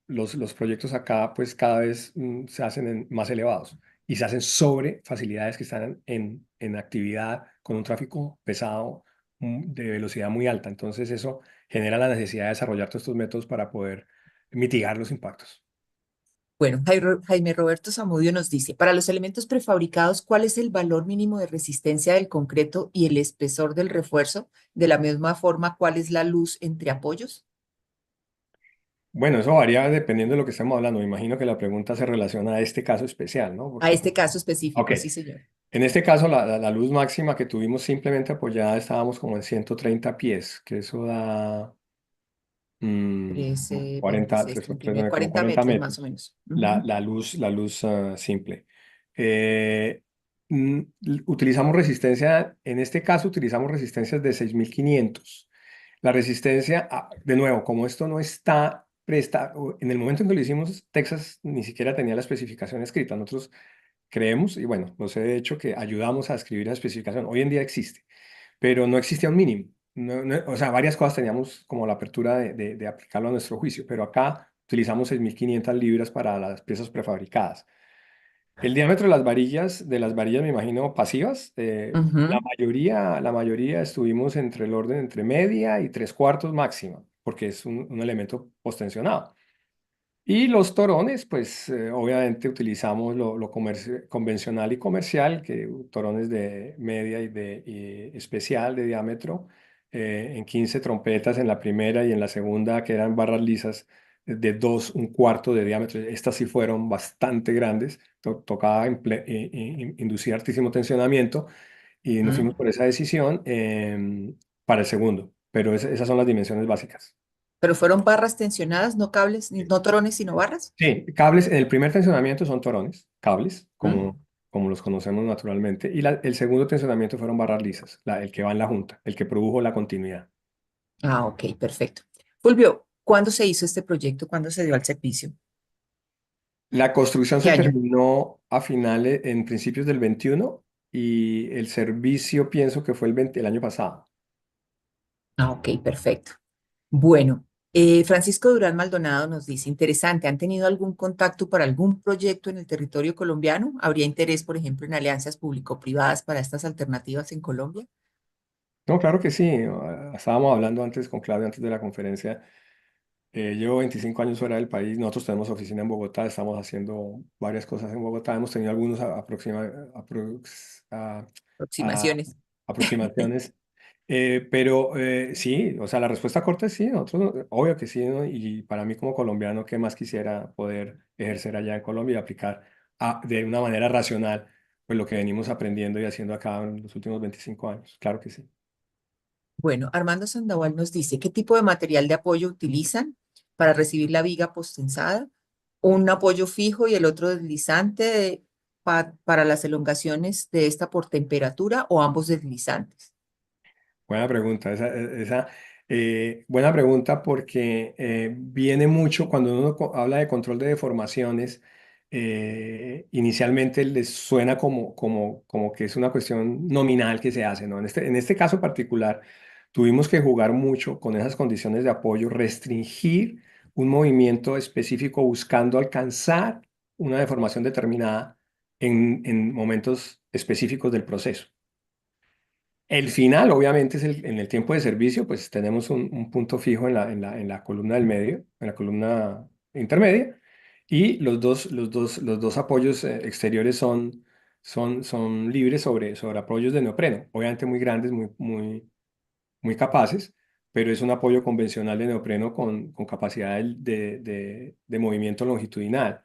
Los proyectos acá pues cada vez se hacen más elevados y se hacen sobre facilidades que están en actividad con un tráfico pesado, de velocidad muy alta. Entonces eso genera la necesidad de desarrollar todos estos métodos para poder mitigar los impactos. Bueno, Jaime Roberto Zamudio nos dice, para los elementos prefabricados, ¿cuál es el valor mínimo de resistencia del concreto y el espesor del refuerzo? De la misma forma, ¿cuál es la luz entre apoyos? Bueno, eso varía dependiendo de lo que estemos hablando. Me imagino que la pregunta se relaciona a este caso especial, ¿no? A Porque, este caso ok, específico, sí, señor. en este caso la luz máxima que tuvimos simplemente apoyada estábamos como en 130 pies, que eso da 13, 40, 26, 39, como 40 40 metros más o metros, menos. la, Ujú. la luz, la luz simple. Eh, Utilizamos resistencia, en este caso utilizamos resistencias de 6500. La resistencia, de nuevo, como esto no está en el momento en que lo hicimos, Texas ni siquiera tenía la especificación escrita. Nosotros creemos, y bueno, lo sé de hecho, que ayudamos a escribir la especificación. Hoy en día existe, pero no existía un mínimo. O sea, varias cosas teníamos como la apertura de aplicarlo a nuestro juicio, pero acá utilizamos 6500 libras para las piezas prefabricadas. El diámetro de las varillas, me imagino, pasivas, Ujú. la mayoría estuvimos entre el orden entre media y tres cuartos máxima, porque es un elemento postensionado. Y los torones, pues obviamente utilizamos lo convencional y comercial, que torones de media y especial de diámetro, en 15 trompetas en la primera y en la segunda, que eran barras lisas de 2, un cuarto de diámetro. Estas sí fueron bastante grandes, tocaba inducir altísimo tensionamiento y nos Ujú. fuimos por esa decisión para el segundo, pero esas son las dimensiones básicas. Pero fueron barras tensionadas, no cables, no torones, sino barras. Sí, cables, en el primer tensionamiento son torones, cables, ¿Mm? como los conocemos naturalmente, y el segundo tensionamiento fueron barras lisas, el que va en la junta, el que produjo la continuidad. Ah, ok, perfecto. Fulvio, ¿cuándo se hizo este proyecto? ¿Cuándo se dio al servicio? La construcción ¿Qué se año? terminó en principios del 21 y el servicio pienso que fue el año pasado. Ah, ok, perfecto. Bueno, Francisco Durán Maldonado nos dice, interesante, ¿han tenido algún contacto para algún proyecto en el territorio colombiano? ¿Habría interés, por ejemplo, en alianzas público-privadas para estas alternativas en Colombia? No, claro que sí. Estábamos hablando antes con Claudio, antes de la conferencia. Llevo 25 años fuera del país. Nosotros tenemos oficina en Bogotá. Estamos haciendo varias cosas en Bogotá. Hemos tenido algunos a- Aproximaciones. aproximaciones. Pero sí, o sea, la respuesta corta es sí. Nosotros, obvio que sí, ¿no? Y para mí como colombiano, ¿qué más quisiera poder ejercer allá en Colombia y aplicar de una manera racional pues lo que venimos aprendiendo y haciendo acá en los últimos 25 años? Claro que sí. Bueno, Armando Sandoval nos dice, ¿qué tipo de material de apoyo utilizan para recibir la viga postensada? Un apoyo fijo y el otro deslizante para las elongaciones de esta por temperatura o ambos deslizantes. Buena pregunta, buena pregunta porque viene mucho cuando uno habla de control de deformaciones, inicialmente les suena como que es una cuestión nominal que se hace, ¿no? En este caso particular, tuvimos que jugar mucho con esas condiciones de apoyo, restringir un movimiento específico buscando alcanzar una deformación determinada en momentos específicos del proceso. El final, obviamente, en el tiempo de servicio, pues tenemos un punto fijo en la columna del medio, en la columna intermedia, y los dos apoyos exteriores son libres sobre apoyos de neopreno, obviamente muy grandes, muy, muy, muy capaces, pero es un apoyo convencional de neopreno con capacidad de movimiento longitudinal.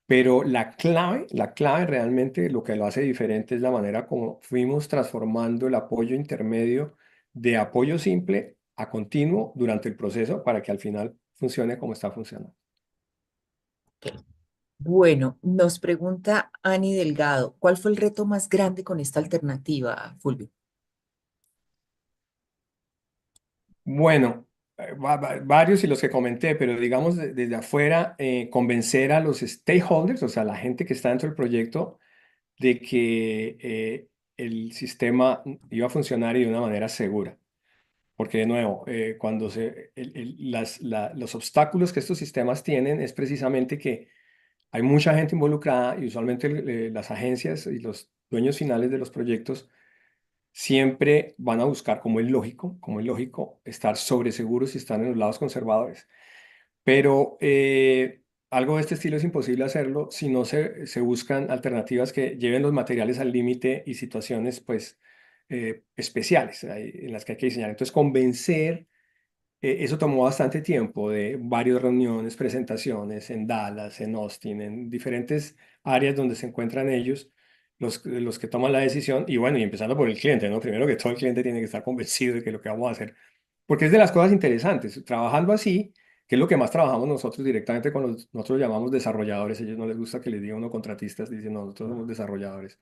Pero la clave realmente lo que lo hace diferente es la manera como fuimos transformando el apoyo intermedio de apoyo simple a continuo durante el proceso para que al final funcione como está funcionando. Bueno, nos pregunta Ani Delgado, ¿cuál fue el reto más grande con esta alternativa, Fulvio? Bueno, varios y los que comenté, pero digamos desde afuera, convencer a los stakeholders, o sea, la gente que está dentro del proyecto, de que el sistema iba a funcionar y de una manera segura. Porque de nuevo, cuando los obstáculos que estos sistemas tienen es precisamente que hay mucha gente involucrada y usualmente las agencias y los dueños finales de los proyectos siempre van a buscar, como es lógico, estar sobreseguros si están en los lados conservadores. Pero algo de este estilo es imposible hacerlo si no se buscan alternativas que lleven los materiales al límite y situaciones pues especiales en las que hay que diseñar. Entonces, convencer, eso tomó bastante tiempo de varias reuniones, presentaciones en Dallas, en Austin, en diferentes áreas donde se encuentran ellos, los que toman la decisión, y bueno, y empezando por el cliente, ¿no? Primero que todo el cliente tiene que estar convencido de que lo que vamos a hacer, porque es de las cosas interesantes, trabajando así, que es lo que más trabajamos nosotros directamente con nosotros llamamos desarrolladores, a ellos no les gusta que les diga uno contratistas, dicen, "No, nosotros somos desarrolladores".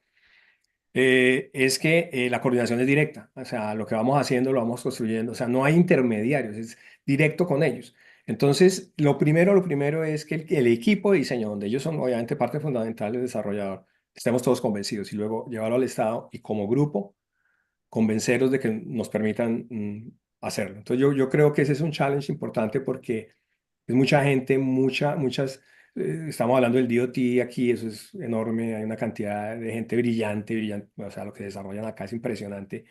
Es que la coordinación es directa, o sea, lo que vamos haciendo lo vamos construyendo, o sea, no hay intermediarios, es directo con ellos. Entonces, lo primero es que el equipo de diseño, donde ellos son obviamente parte fundamental del desarrollador, estemos todos convencidos y luego llevarlo al Estado y como grupo convencerlos de que nos permitan hacerlo. Entonces, yo creo que ese es un challenge importante porque es mucha gente, muchas estamos hablando del DOT aquí, eso es enorme, hay una cantidad de gente brillante, brillante, o sea, lo que desarrollan acá es impresionante.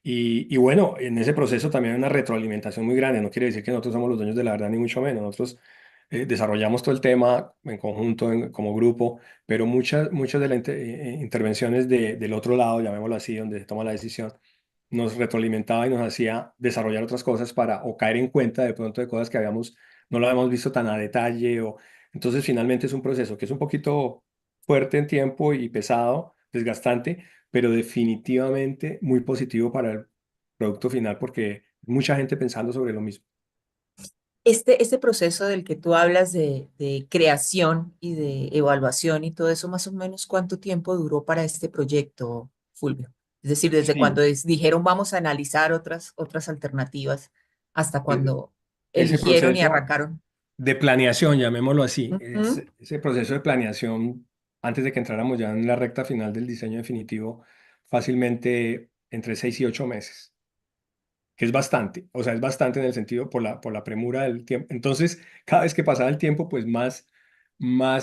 Y bueno, en ese proceso también hay una retroalimentación muy grande, no quiere decir que nosotros somos los dueños de la verdad, ni mucho menos, nosotros desarrollamos todo el tema en conjunto, como grupo, pero muchas de las intervenciones del otro lado, llamémoslo así, donde se toma la decisión, nos retroalimentaba y nos hacía desarrollar otras cosas para o caer en cuenta de pronto de cosas que no lo habíamos visto tan a detalle. Entonces finalmente es un proceso que es un poquito fuerte en tiempo y pesado, desgastante, pero definitivamente muy positivo para el producto final porque mucha gente pensando sobre lo mismo. Este proceso del que tú hablas de creación y de evaluación y todo eso, más o menos, ¿cuánto tiempo duró para este proyecto, Fulvio? Es decir, desde cuando Sí, dijeron vamos a analizar otras alternativas hasta e- cuando ese eligieron y proceso arrancaron. de planeación, llamémoslo así, Ujú. ese proceso de planeación, antes de que entráramos ya en la recta final del diseño definitivo, fácilmente entre 6 y 8 meses, que es bastante, o sea, es bastante en el sentido por la premura del tiempo. Entonces, cada vez que pasaba el tiempo, pues más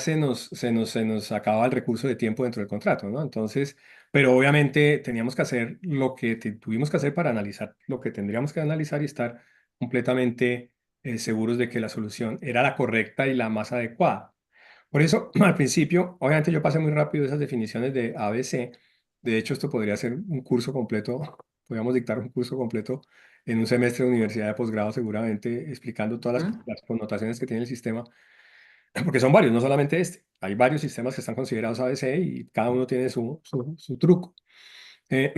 se nos acababa el recurso de tiempo dentro del contrato, ¿no? Entonces, pero obviamente teníamos que hacer lo que tuvimos que hacer para analizar lo que tendríamos que analizar y estar completamente seguros de que la solución era la correcta y la más adecuada. Por eso, al principio, obviamente yo pasé muy rápido esas definiciones de ABC. De hecho, esto podría ser un curso completo, podríamos dictar un curso completo en un semestre de universidad de posgrado, seguramente explicando todas Ujú. las connotaciones que tiene el sistema, porque son varios, no solamente este. Hay varios sistemas que están considerados ABC y cada uno tiene su truco. Eh,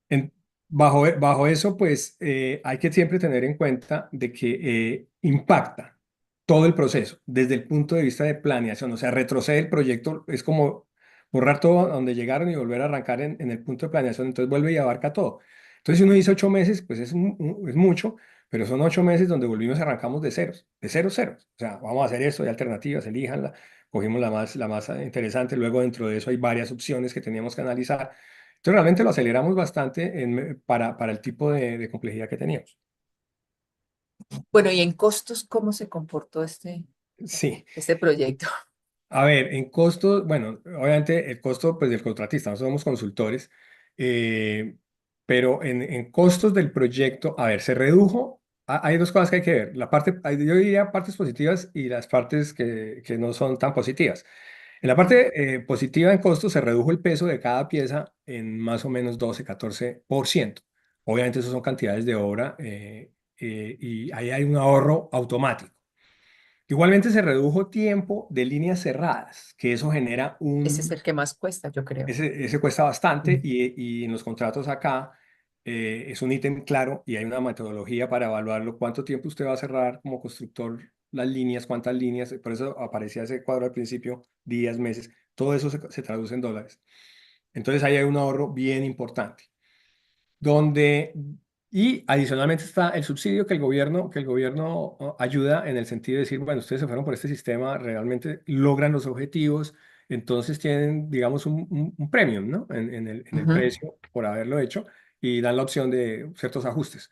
en- bajo eso, pues hay que siempre tener en cuenta de que impacta todo el proceso desde el punto de vista de planeación, o sea, retrocede el proyecto, es como borrar todo a donde llegaron y volver a arrancar en el punto de planeación, entonces vuelve y abarca todo. Entonces, si uno dice 8 meses, pues es mucho, pero son 8 meses donde volvimos y arrancamos de cero, ceros. O sea, vamos a hacer esto, hay alternativas, elíjanla, cogimos la más interesante, luego dentro de eso hay varias opciones que teníamos que analizar. Entonces realmente lo aceleramos bastante para el tipo de complejidad que teníamos. Bueno, y en costos, ¿cómo se comportó Sí, este proyecto? a ver, en costos, bueno, obviamente el costo pues del contratista, nosotros somos consultores, eh, pero en costos del proyecto, a ver, se redujo, hay dos cosas que hay que ver, yo diría partes positivas y las partes que no son tan positivas. En la Ujú. parte positiva en costos se redujo el peso de cada pieza en más o menos 12-14%. Obviamente eso son cantidades de obra y ahí hay un ahorro automático. Igualmente se redujo tiempo de líneas cerradas, que eso genera Ese es un... el que más cuesta, yo creo. Ese cuesta bastante Mm. y en los contratos acá es un ítem claro y hay una metodología para evaluarlo, cuánto tiempo usted va a cerrar como constructor las líneas, cuántas líneas, por eso aparecía ese cuadro al principio, días, meses, todo eso se traduce en dólares. Entonces ahí hay un ahorro bien importante donde, y adicionalmente está el subsidio que el gobierno ayuda en el sentido de decir, bueno, ustedes se fueron por este sistema, realmente logran los objetivos, entonces tienen, digamos, un premium, ¿no? En el Ujú. precio por haberlo hecho y dan la opción de ciertos ajustes.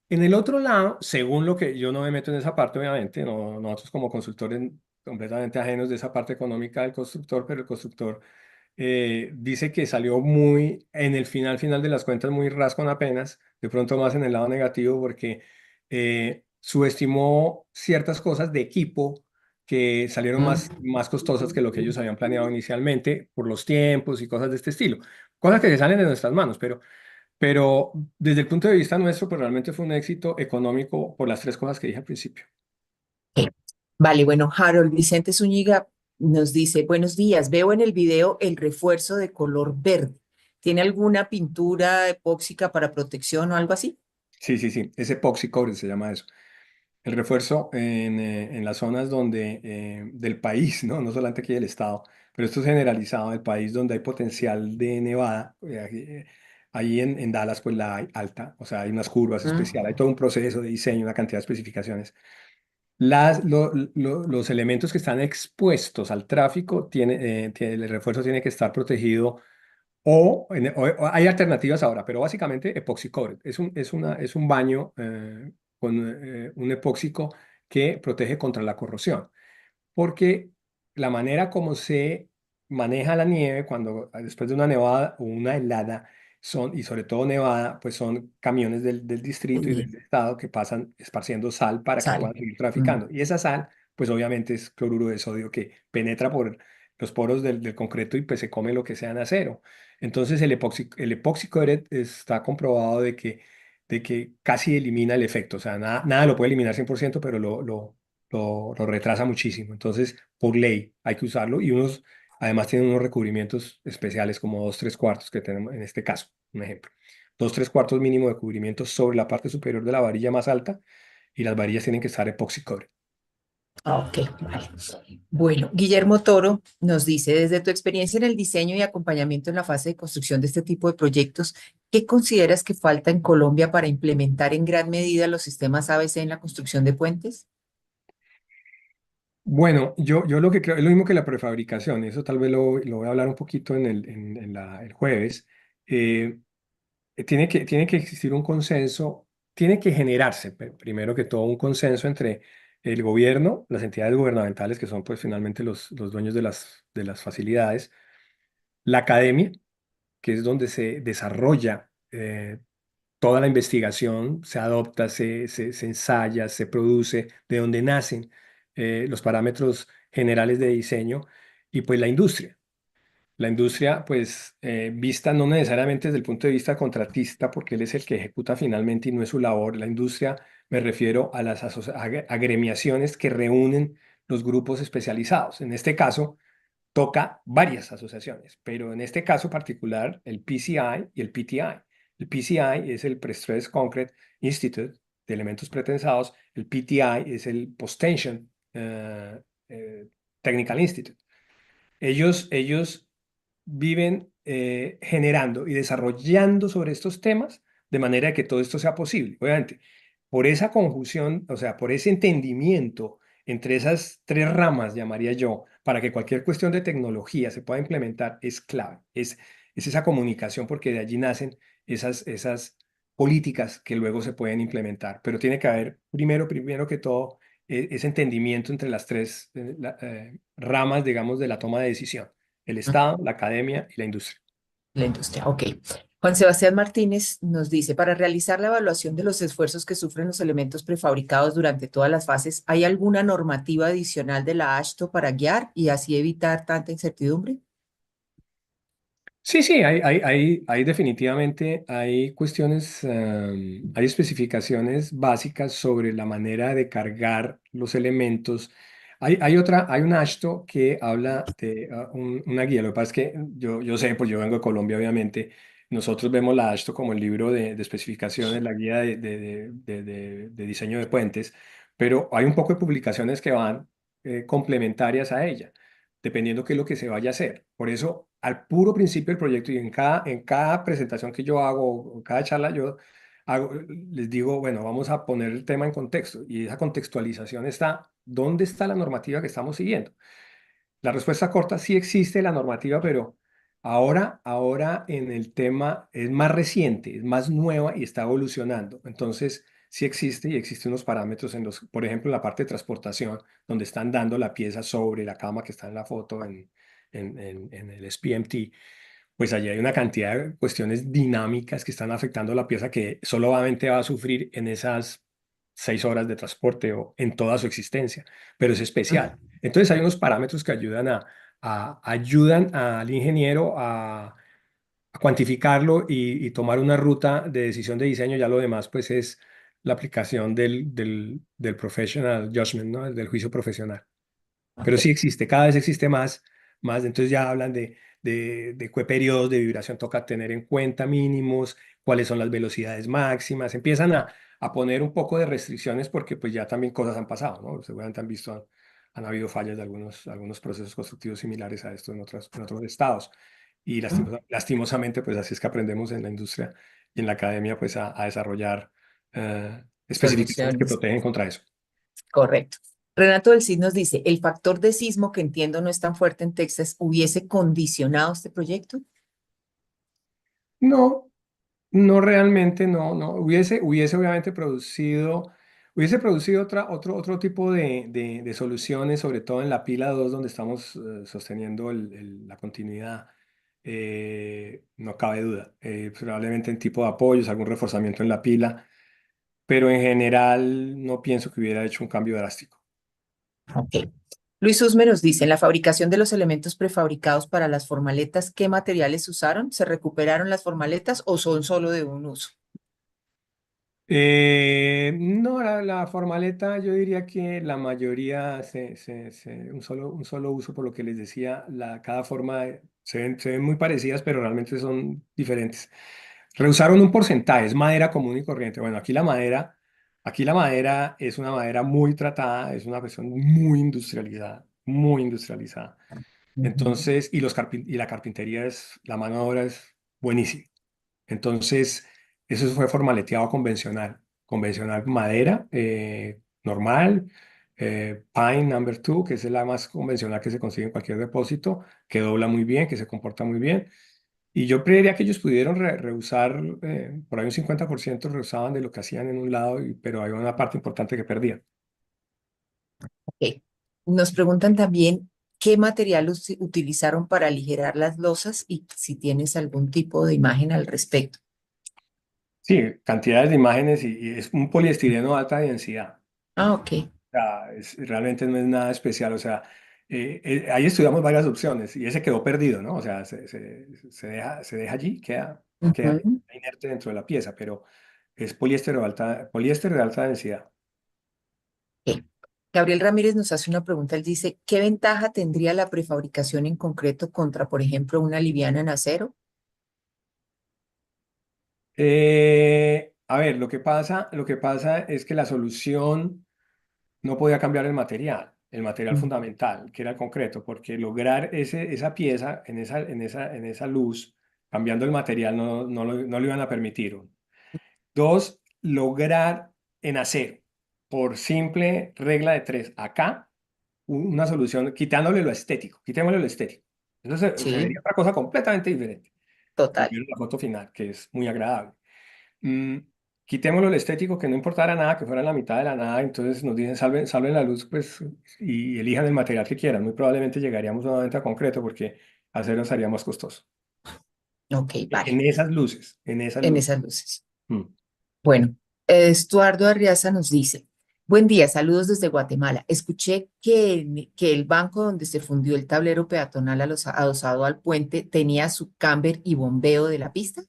En el otro lado, según lo que yo no me meto en esa parte, obviamente, no, nosotros como consultores completamente ajenos de esa parte económica del constructor, pero el constructor dice que salió muy, en el final de las cuentas, muy rascón apenas, de pronto más en el lado negativo, porque subestimó ciertas cosas de equipo que salieron más costosas que lo que ellos habían planeado inicialmente por los tiempos y cosas de este estilo. Cosas que se salen de nuestras manos, pero desde el punto de vista nuestro, pues realmente fue un éxito económico por las tres cosas que dije al principio. Ok. Vale, bueno, Harold Vicente Zúñiga nos dice, buenos días, veo en el video el refuerzo de color verde. ¿Tiene alguna pintura epóxica para protección o algo así? Sí, sí, sí, ese epoxy coating se llama eso. El refuerzo en las zonas donde, del país, ¿no? No solamente aquí del estado, pero esto es generalizado, el país donde hay potencial de nevada, ahí en Dallas pues la hay alta, o sea, hay unas curvas especiales, hay Mm. todo un proceso de diseño, una cantidad de especificaciones. Los elementos que están expuestos al tráfico, el refuerzo tiene que estar protegido o hay alternativas ahora, pero básicamente epoxy coated. Es un baño con un epóxico que protege contra la corrosión. Porque la manera como se maneja la nieve cuando después de una nevada o una helada son, y sobre todo nevada, pues son camiones del distrito y del estado que pasan esparciendo sal para que Sale. puedan seguir Mm. traficando. Y esa sal, pues obviamente es cloruro de sodio que penetra por los poros del concreto y pues se come lo que sea en acero. Entonces el epoxy coated está comprobado de que casi elimina el efecto. O sea, nada lo puede eliminar 100%, pero lo retrasa muchísimo. Entonces, por ley, hay que usarlo y además tienen unos recubrimientos especiales como 2/3 que tenemos en este caso, un ejemplo. 2/3 mínimo de cubrimiento sobre la parte superior de la varilla más alta y las varillas tienen que estar epoxy coated. Ah, ok, vale. Bueno, Guillermo Toro nos dice, desde tu experiencia en el diseño y acompañamiento en la fase de construcción de este tipo de proyectos, ¿qué consideras que falta en Colombia para implementar en gran medida los sistemas ABC en la construcción de puentes? Bueno, yo lo que creo es lo mismo que la prefabricación, eso tal vez lo voy a hablar un poquito el jueves. Eh, tiene que existir un consenso, tiene que generarse, primero que todo, un consenso entre el gobierno, las entidades gubernamentales, que son pues finalmente los dueños de las facilidades, la academia, que es donde se desarrolla toda la investigación, se adopta, se ensaya, se produce, de donde nacen los parámetros generales de diseño, y pues la industria. La industria, pues, vista no necesariamente desde el punto de vista contratista, porque él es el que ejecuta finalmente y no es su labor. La industria, me refiero a las agremiaciones que reúnen los grupos especializados. En este caso, toca varias asociaciones, pero en este caso particular, el PCI y el PTI. El PCI es el Pre-Stress Concrete Institute de elementos pretensados, el PTI es el Post-Tension Technical Institute. Ellos viven generando y desarrollando sobre estos temas de manera que todo esto sea posible. Obviamente, por esa conjunción, o sea, por ese entendimiento entre esas tres ramas, llamaría yo, para que cualquier cuestión de tecnología se pueda implementar, es clave. Es esa comunicación porque de allí nacen esas políticas que luego se pueden implementar. Pero tiene que haber, primero que todo, ese entendimiento entre las tres ramas, digamos, de la toma de decisión, el Estado, la academia y la industria. La industria, ok. Juan Sebastián Martínez nos dice, para realizar la evaluación de los esfuerzos que sufren los elementos prefabricados durante todas las fases, ¿hay alguna normativa adicional de la AASHTO para guiar y así evitar tanta incertidumbre? Sí, sí, hay definitivamente, hay cuestiones, hay especificaciones básicas sobre la manera de cargar los elementos. Hay un AASHTO que habla de una guía. Lo que pasa es que yo sé, pues yo vengo de Colombia, obviamente. Nosotros vemos la AASHTO como el libro de especificaciones, la guía de diseño de puentes, pero hay un poco de publicaciones que van complementarias a ella dependiendo qué es lo que se vaya a hacer. Por eso, al puro principio del proyecto y en cada presentación que yo hago, o cada charla, les digo, bueno, vamos a poner el tema en contexto. Y esa contextualización está, ¿dónde está la normativa que estamos siguiendo? La respuesta corta, sí existe la normativa, pero ahora en el tema es más reciente, es más nueva y está evolucionando. Entonces, sí existe y existen unos parámetros en los, por ejemplo, en la parte de transportación, donde están dando la pieza sobre la cama que está en la foto en el SPMT, pues allí hay una cantidad de cuestiones dinámicas que están afectando la pieza que solamente va a sufrir en esas 6 horas de transporte o en toda su existencia, pero es especial. Entonces hay unos parámetros que ayudan al ingeniero a cuantificarlo y tomar una ruta de decisión de diseño. Ya lo demás pues es la aplicación del professional judgment, ¿no? Del juicio profesional. Pero sí Ok. existe, cada vez existe más. Entonces ya hablan de qué periodos de vibración toca tener en cuenta mínimos, cuáles son las velocidades máximas. Empiezan a poner un poco de restricciones porque pues ya también cosas han pasado, ¿no? Seguramente han visto, han habido fallas de algunos procesos constructivos similares a esto en otros estados. Y lastimosamente, pues así es que aprendemos en la industria y en la academia, pues a desarrollar especificaciones que Soluciones. protegen contra eso. Correcto. Renato del Cid nos dice, ¿el factor de sismo que entiendo no es tan fuerte en Texas hubiese condicionado este proyecto? No, no realmente, no, no. Hubiese obviamente hubiese producido otro tipo de soluciones, sobre todo en la pila 2 donde estamos sosteniendo la continuidad. No cabe duda. Probablemente en tipo de apoyos, algún reforzamiento en la pila, pero en general no pienso que hubiera hecho un cambio drástico. Ok. Luis Usme nos dice, en la fabricación de los elementos prefabricados para las formaletas, ¿qué materiales usaron? ¿Se recuperaron las formaletas o son solo de un uso? No, la formaleta yo diría que la mayoría un solo uso, por lo que les decía, cada forma se ven muy parecidas, pero realmente son diferentes. Reusaron un porcentaje, es madera común y corriente. Bueno, aquí la madera es una madera muy tratada, es una versión muy industrializada, muy industrializada. Ujú. Entonces, y la carpintería la mano de obra es buenísima. Entonces, eso fue formaleteado convencional madera, normal, Pine Number 2, que es la más convencional que se consigue en cualquier depósito, que dobla muy bien, que se comporta muy bien. Y yo creería que ellos pudieron reusar, por ahí un 50% reusaban de lo que hacían en un lado, pero hay una parte importante que perdían. Ok. Nos preguntan también qué material utilizaron para aligerar las losas y si tienes algún tipo de imagen al respecto. Sí, cantidades de imágenes y es un poliestireno de alta densidad. Ah, ok. Sea, realmente no es nada especial. O sea, ahí estudiamos varias opciones y ese quedó perdido, ¿no? O sea, se deja allí, queda Ujú. inerte dentro de la pieza, pero es poliéster de alta densidad. Ok. Gabriel Ramírez nos hace una pregunta. Él dice, ¿qué ventaja tendría la prefabricación en concreto contra, por ejemplo, una liviana en acero? A ver, lo que pasa es que la solución no podía cambiar el material Mm. fundamental, que era el concreto, porque lograr esa pieza en esa luz, cambiando el material, no lo iban a permitir. Dos, lograr en acero, por simple regla de tres, acá, una solución, quitémosle lo estético. Eso se Sí, vería otra cosa completamente diferente. Y total. vieron la foto final, que es muy agradable. Mm, Quitémoslo lo estético, que no importara nada, que fuera en la mitad de la nada, entonces nos dicen salven la luz, pues, y elijan el material que quieran. Muy probablemente llegaríamos nuevamente a concreto, porque acero sería más costoso. Ok, En vale. esas luces, en esas En luces. esas luces. Mm. Bueno, Estuardo Arriaza nos dice, Buen día, saludos desde Guatemala. Escuché que el banco donde se fundió el tablero peatonal adosado al puente tenía su camber y bombeo de la pista.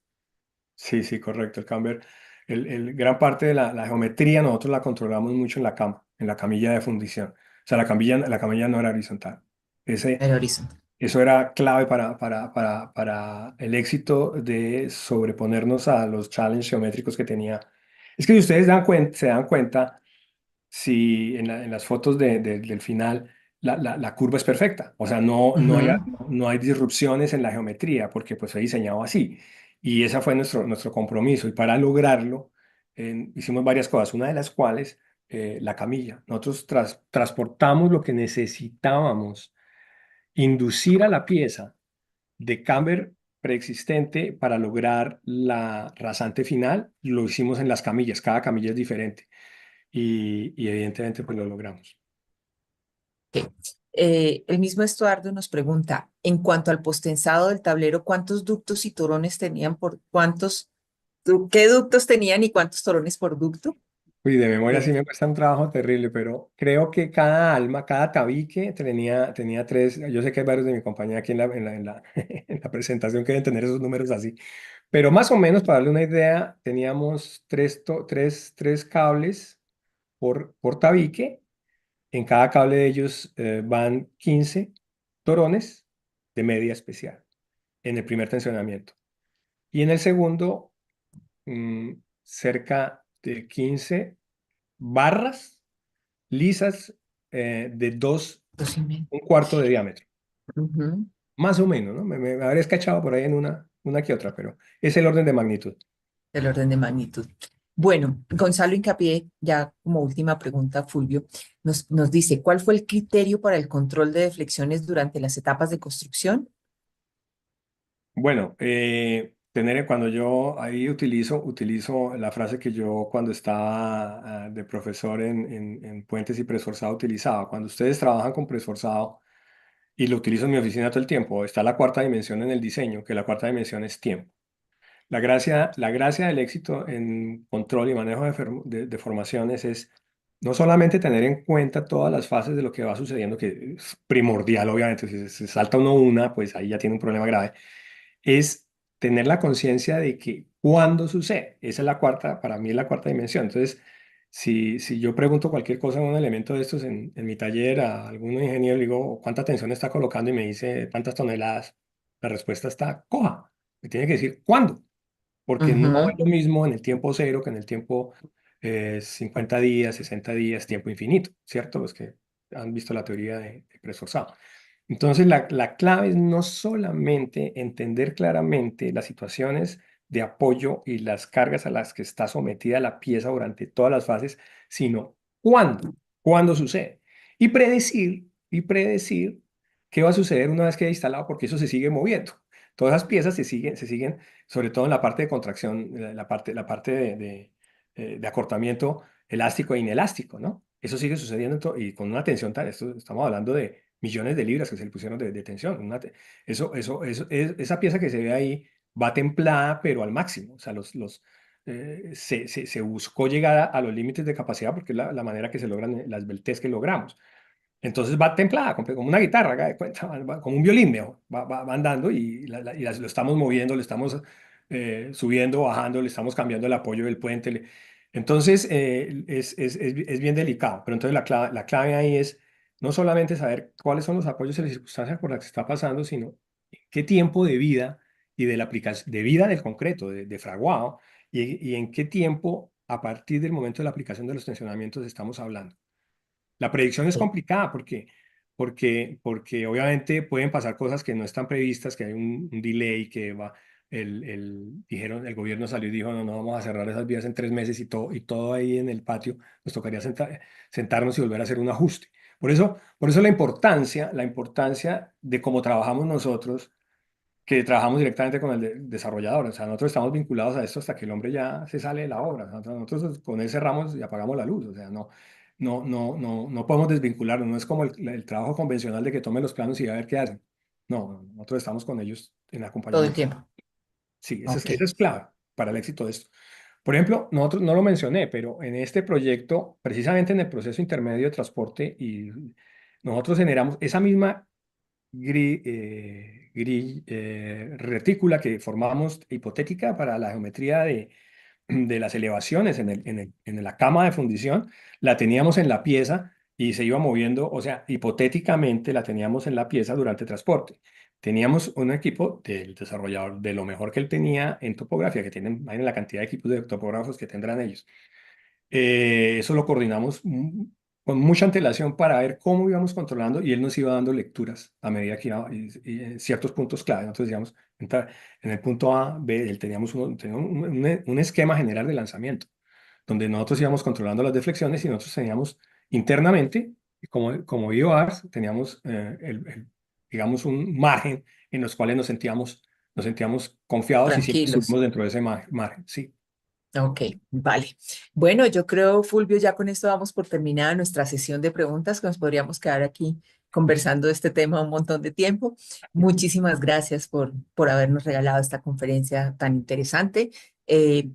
Sí, sí, correcto. El camber, gran parte de la geometría nosotros la controlamos mucho en la cama, en la camilla de fundición. O sea, la camilla no era horizontal. Ese, El horizonte. Eso era clave para el éxito de sobreponernos a los challenges geométricos que tenía. Es que si ustedes se dan cuenta, si en las fotos del final, la curva es perfecta. O sea, Ujú. no hay disrupciones en la geometría porque pues fue diseñado así. Y ese fue nuestro compromiso. Y para lograrlo, hicimos varias cosas, una de las cuales, la camilla. Nosotros transportamos lo que necesitábamos inducir a la pieza de camber preexistente para lograr la rasante final. Lo hicimos en las camillas, cada camilla es diferente y evidentemente pues lo logramos. Ok. El mismo Estuardo nos pregunta, en cuanto al postensado del tablero, ¿cuántos ductos y torones tenían qué ductos tenían y cuántos torones por ducto? Uy, de memoria sí Eh, me cuesta un trabajo terrible, pero creo que cada alma, cada tabique tenía tres. Yo sé que hay varios de mi compañía aquí en la presentación que deben tener esos números así, pero más o menos para darle una idea, teníamos tres cables por tabique. En cada cable de ellos van 15 torones de media especial en el primer tensionamiento. Y en el segundo, cerca de 15 barras lisas de dos y medio. 1/4 de diámetro. Ujú. Más o menos, ¿no? Me habré escachado por ahí en una que otra, pero es el orden de magnitud. Del orden de magnitud. Bueno, Gonzalo Hincapié, ya como última pregunta, Fulvio, nos dice, ¿cuál fue el criterio para el control de deflexiones durante las etapas de construcción? Bueno, cuando yo ahí utilizo la frase que yo cuando estaba de profesor en puentes y presforzado utilizaba. Cuando ustedes trabajan con presforzado, y lo utilizo en mi oficina todo el tiempo, está la cuarta dimensión en el diseño, que la cuarta dimensión es tiempo. La gracia del éxito en control y manejo de formaciones es no solamente tener en cuenta todas las fases de lo que va sucediendo, que es primordial, obviamente, si se salta uno una, pues ahí ya tiene un problema grave, es tener la conciencia de que cuándo sucede. Esa es la cuarta, para mí es la cuarta dimensión. Entonces, si yo pregunto cualquier cosa en un elemento de estos en mi taller a algún ingeniero, le digo, ¿cuánta tensión está colocando? Y me dice, tantas toneladas. La respuesta está coja. Me tiene que decir, ¿cuándo? Porque no es Ujú. lo mismo en el tiempo cero que en el tiempo 50 días, 60 días, tiempo infinito, ¿cierto? Los que han visto la teoría de preesforzado. Entonces, la clave es no solamente entender claramente las situaciones de apoyo y las cargas a las que está sometida la pieza durante todas las fases, sino cuándo sucede. Y predecir qué va a suceder una vez que haya instalado, porque eso se sigue moviendo. Todas esas piezas se siguen, sobre todo en la parte de contracción, la parte de acortamiento elástico e inelástico, ¿no? Eso sigue sucediendo y con una tensión tal, estamos hablando de millones de libras que se le pusieron de tensión. Esa pieza que se ve ahí va templada, pero al máximo. O sea, se buscó llegar a los límites de capacidad porque es la manera que se logran las beltés que logramos. Entonces va templada, como una guitarra, haga de cuenta, como un violín, mejor. Va andando y lo estamos moviendo, le estamos subiendo, bajando, le estamos cambiando el apoyo del puente. Entonces es bien delicado, pero entonces la clave ahí es no solamente saber cuáles son los apoyos y las circunstancias por las que está pasando, sino qué tiempo de vida y de la aplicación, de vida del concreto, de fraguado, y en qué tiempo a partir del momento de la aplicación de los tensionamientos estamos hablando. La predicción es Sí, complicada porque obviamente pueden pasar cosas que no están previstas, que hay un delay, que el gobierno salió y dijo, no, no vamos a cerrar esas vías en 3 meses y todo ahí en el patio, nos tocaría sentarnos y volver a hacer un ajuste. Por eso la importancia de cómo trabajamos nosotros, que trabajamos directamente con el desarrollador. O sea, nosotros estamos vinculados a esto hasta que el hombre ya se sale de la obra. Nosotros con él cerramos y apagamos la luz. O sea, no podemos desvincularnos. No es como el trabajo convencional de que tomen los planos y a ver qué hacen. No, nosotros estamos con ellos en todo el acompañamiento. tiempo. Sí, esa es, Ok. esa es clave para el éxito de esto. Por ejemplo, nosotros no lo mencioné, pero en este proyecto, precisamente en el proceso intermedio de transporte, y nosotros generamos esa misma retícula que formamos hipotética para la geometría de las elevaciones en la cama de fundición, la teníamos en la pieza y se iba moviendo, o sea, hipotéticamente la teníamos en la pieza durante el transporte. Teníamos un equipo del desarrollador de lo mejor que él tenía en topografía, que tienen, miren la cantidad de equipos de topógrafos que tendrán ellos. Eso lo coordinamos con mucha antelación para ver cómo íbamos controlando y él nos iba dando lecturas a medida que iba y en ciertos puntos clave. Entonces, digamos, en el punto A, B, él teníamos un esquema general de lanzamiento, donde nosotros íbamos controlando las deflexiones y nosotros teníamos internamente, como IOARS, teníamos, digamos, un margen en los cuales nos sentíamos confiados y siempre Tranquilos. estuvimos dentro de ese margen. Sí. Ok, vale. Bueno, yo creo, Fulvio, ya con esto damos por terminada nuestra sesión de preguntas, que nos podríamos quedar aquí conversando de este tema un montón de tiempo. Muchísimas gracias por habernos regalado esta conferencia tan interesante.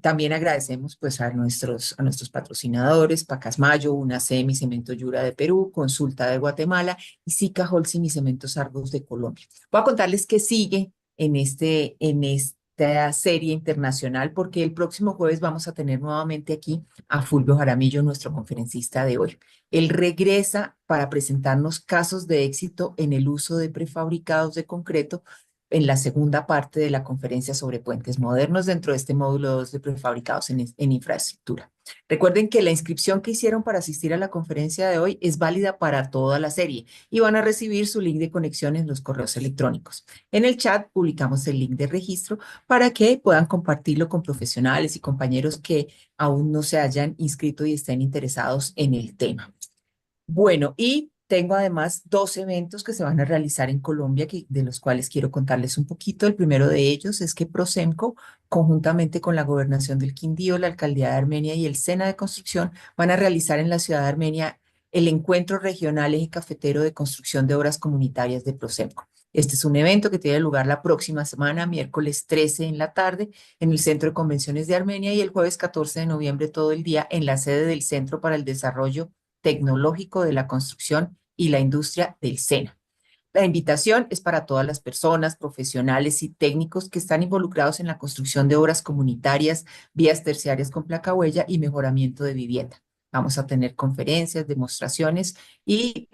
También agradecemos pues a nuestros patrocinadores, Pacasmayo, UNACEM y Cemento Yura de Perú, Consulta de Guatemala y Sica Holcim y Cementos Argos de Colombia. Voy a contarles qué sigue en esta serie internacional, porque el próximo jueves vamos a tener nuevamente aquí a Fulvio Jaramillo, nuestro conferencista de hoy. Él regresa para presentarnos casos de éxito en el uso de prefabricados de concreto en la segunda parte de la conferencia sobre puentes modernos dentro de este módulo 2 de prefabricados en infraestructura. Recuerden que la inscripción que hicieron para asistir a la conferencia de hoy es válida para toda la serie y van a recibir su link de conexión en los correos electrónicos. En el chat publicamos el link de registro para que puedan compartirlo con profesionales y compañeros que aún no se hayan inscrito y estén interesados en el tema. Bueno, y tengo además 2 eventos que se van a realizar en Colombia, de los cuales quiero contarles un poquito. El primero de ellos es que Prosemco, conjuntamente con la Gobernación del Quindío, la Alcaldía de Armenia y el SENA de Construcción, van a realizar en la ciudad de Armenia el Encuentro Regional Eje Cafetero de Construcción de Obras Comunitarias de Prosemco. Este es un evento que tiene lugar la próxima semana, miércoles 13 en la tarde, en el Centro de Convenciones de Armenia y el jueves 14 de noviembre todo el día en la sede del Centro para el Desarrollo Tecnológico de la Construcción y la Industria del SENA. La invitación es para todas las personas, profesionales y técnicos que están involucrados en la construcción de obras comunitarias, vías terciarias con placa huella y mejoramiento de vivienda. Vamos a tener conferencias, demostraciones y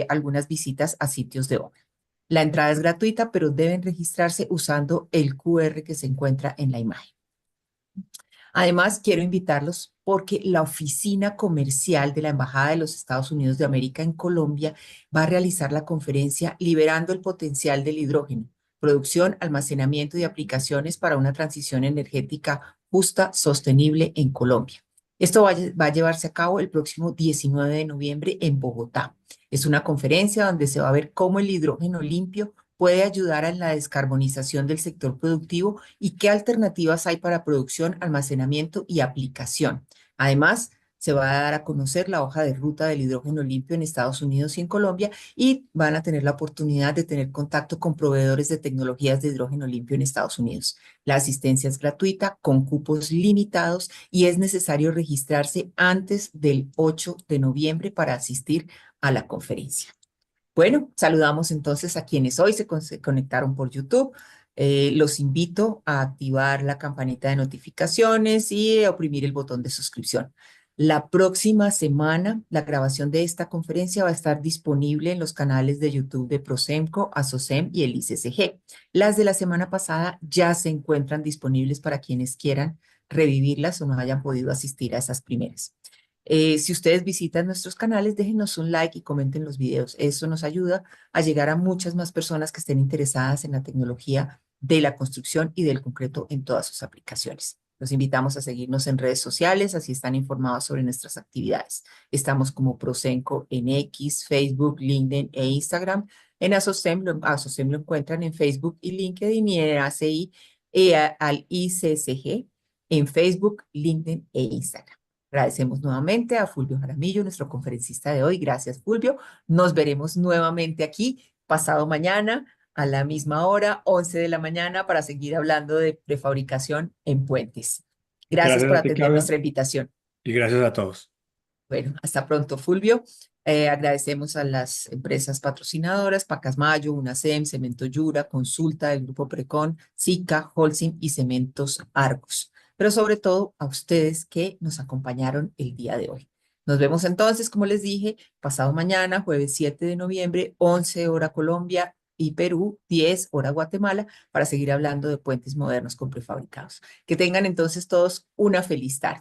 algunas visitas a sitios de obra. La entrada es gratuita, pero deben registrarse usando el QR que se encuentra en la imagen. Además, quiero invitarlos porque la oficina comercial de la Embajada de los Estados Unidos de América en Colombia va a realizar la conferencia Liberando el potencial del hidrógeno, producción, almacenamiento y aplicaciones para una transición energética justa, sostenible en Colombia. Esto va a llevarse a cabo el próximo 19 de noviembre en Bogotá. Es una conferencia donde se va a ver cómo el hidrógeno limpio puede ayudar en la descarbonización del sector productivo y qué alternativas hay para producción, almacenamiento y aplicación. Además, se va a dar a conocer la hoja de ruta del hidrógeno limpio en Estados Unidos y en Colombia y van a tener la oportunidad de tener contacto con proveedores de tecnologías de hidrógeno limpio en Estados Unidos. La asistencia es gratuita, con cupos limitados y es necesario registrarse antes del 8 de noviembre para asistir a la conferencia. Bueno, saludamos entonces a quienes hoy se conectaron por YouTube. Los invito a activar la campanita de notificaciones y a oprimir el botón de suscripción. La próxima semana, la grabación de esta conferencia va a estar disponible en los canales de YouTube de Prosemco, Asocem y el ICCG. Las de la semana pasada ya se encuentran disponibles para quienes quieran revivirlas o no hayan podido asistir a esas primeras. Si ustedes visitan nuestros canales, déjenos un like y comenten los videos. Eso nos ayuda a llegar a muchas más personas que estén interesadas en la tecnología de la construcción y del concreto en todas sus aplicaciones. Los invitamos a seguirnos en redes sociales, así están informados sobre nuestras actividades. Estamos como Prosenco en X, Facebook, LinkedIn e Instagram. En Asocem lo encuentran en Facebook y LinkedIn y en ACI al ICCG en Facebook, LinkedIn e Instagram. Agradecemos nuevamente a Fulvio Jaramillo, nuestro conferencista de hoy. Gracias, Fulvio. Nos veremos nuevamente aquí pasado mañana a la misma hora, 11 de la mañana, para seguir hablando de prefabricación en puentes. Gracias por Gracias a ti, atender Claudia, nuestra invitación. y gracias a todos. Bueno, hasta pronto, Fulvio. Agradecemos a las empresas patrocinadoras, Pacasmayo, UNACEM, Cemento Yura, Consulta del Grupo Precon, SICA, Holcim y Cementos Argos. Pero sobre todo a ustedes que nos acompañaron el día de hoy. Nos vemos entonces, como les dije, pasado mañana, jueves 7 de noviembre, 11 hora Colombia y Perú, 10 hora Guatemala, para seguir hablando de puentes modernos con prefabricados. Que tengan entonces todos una feliz tarde.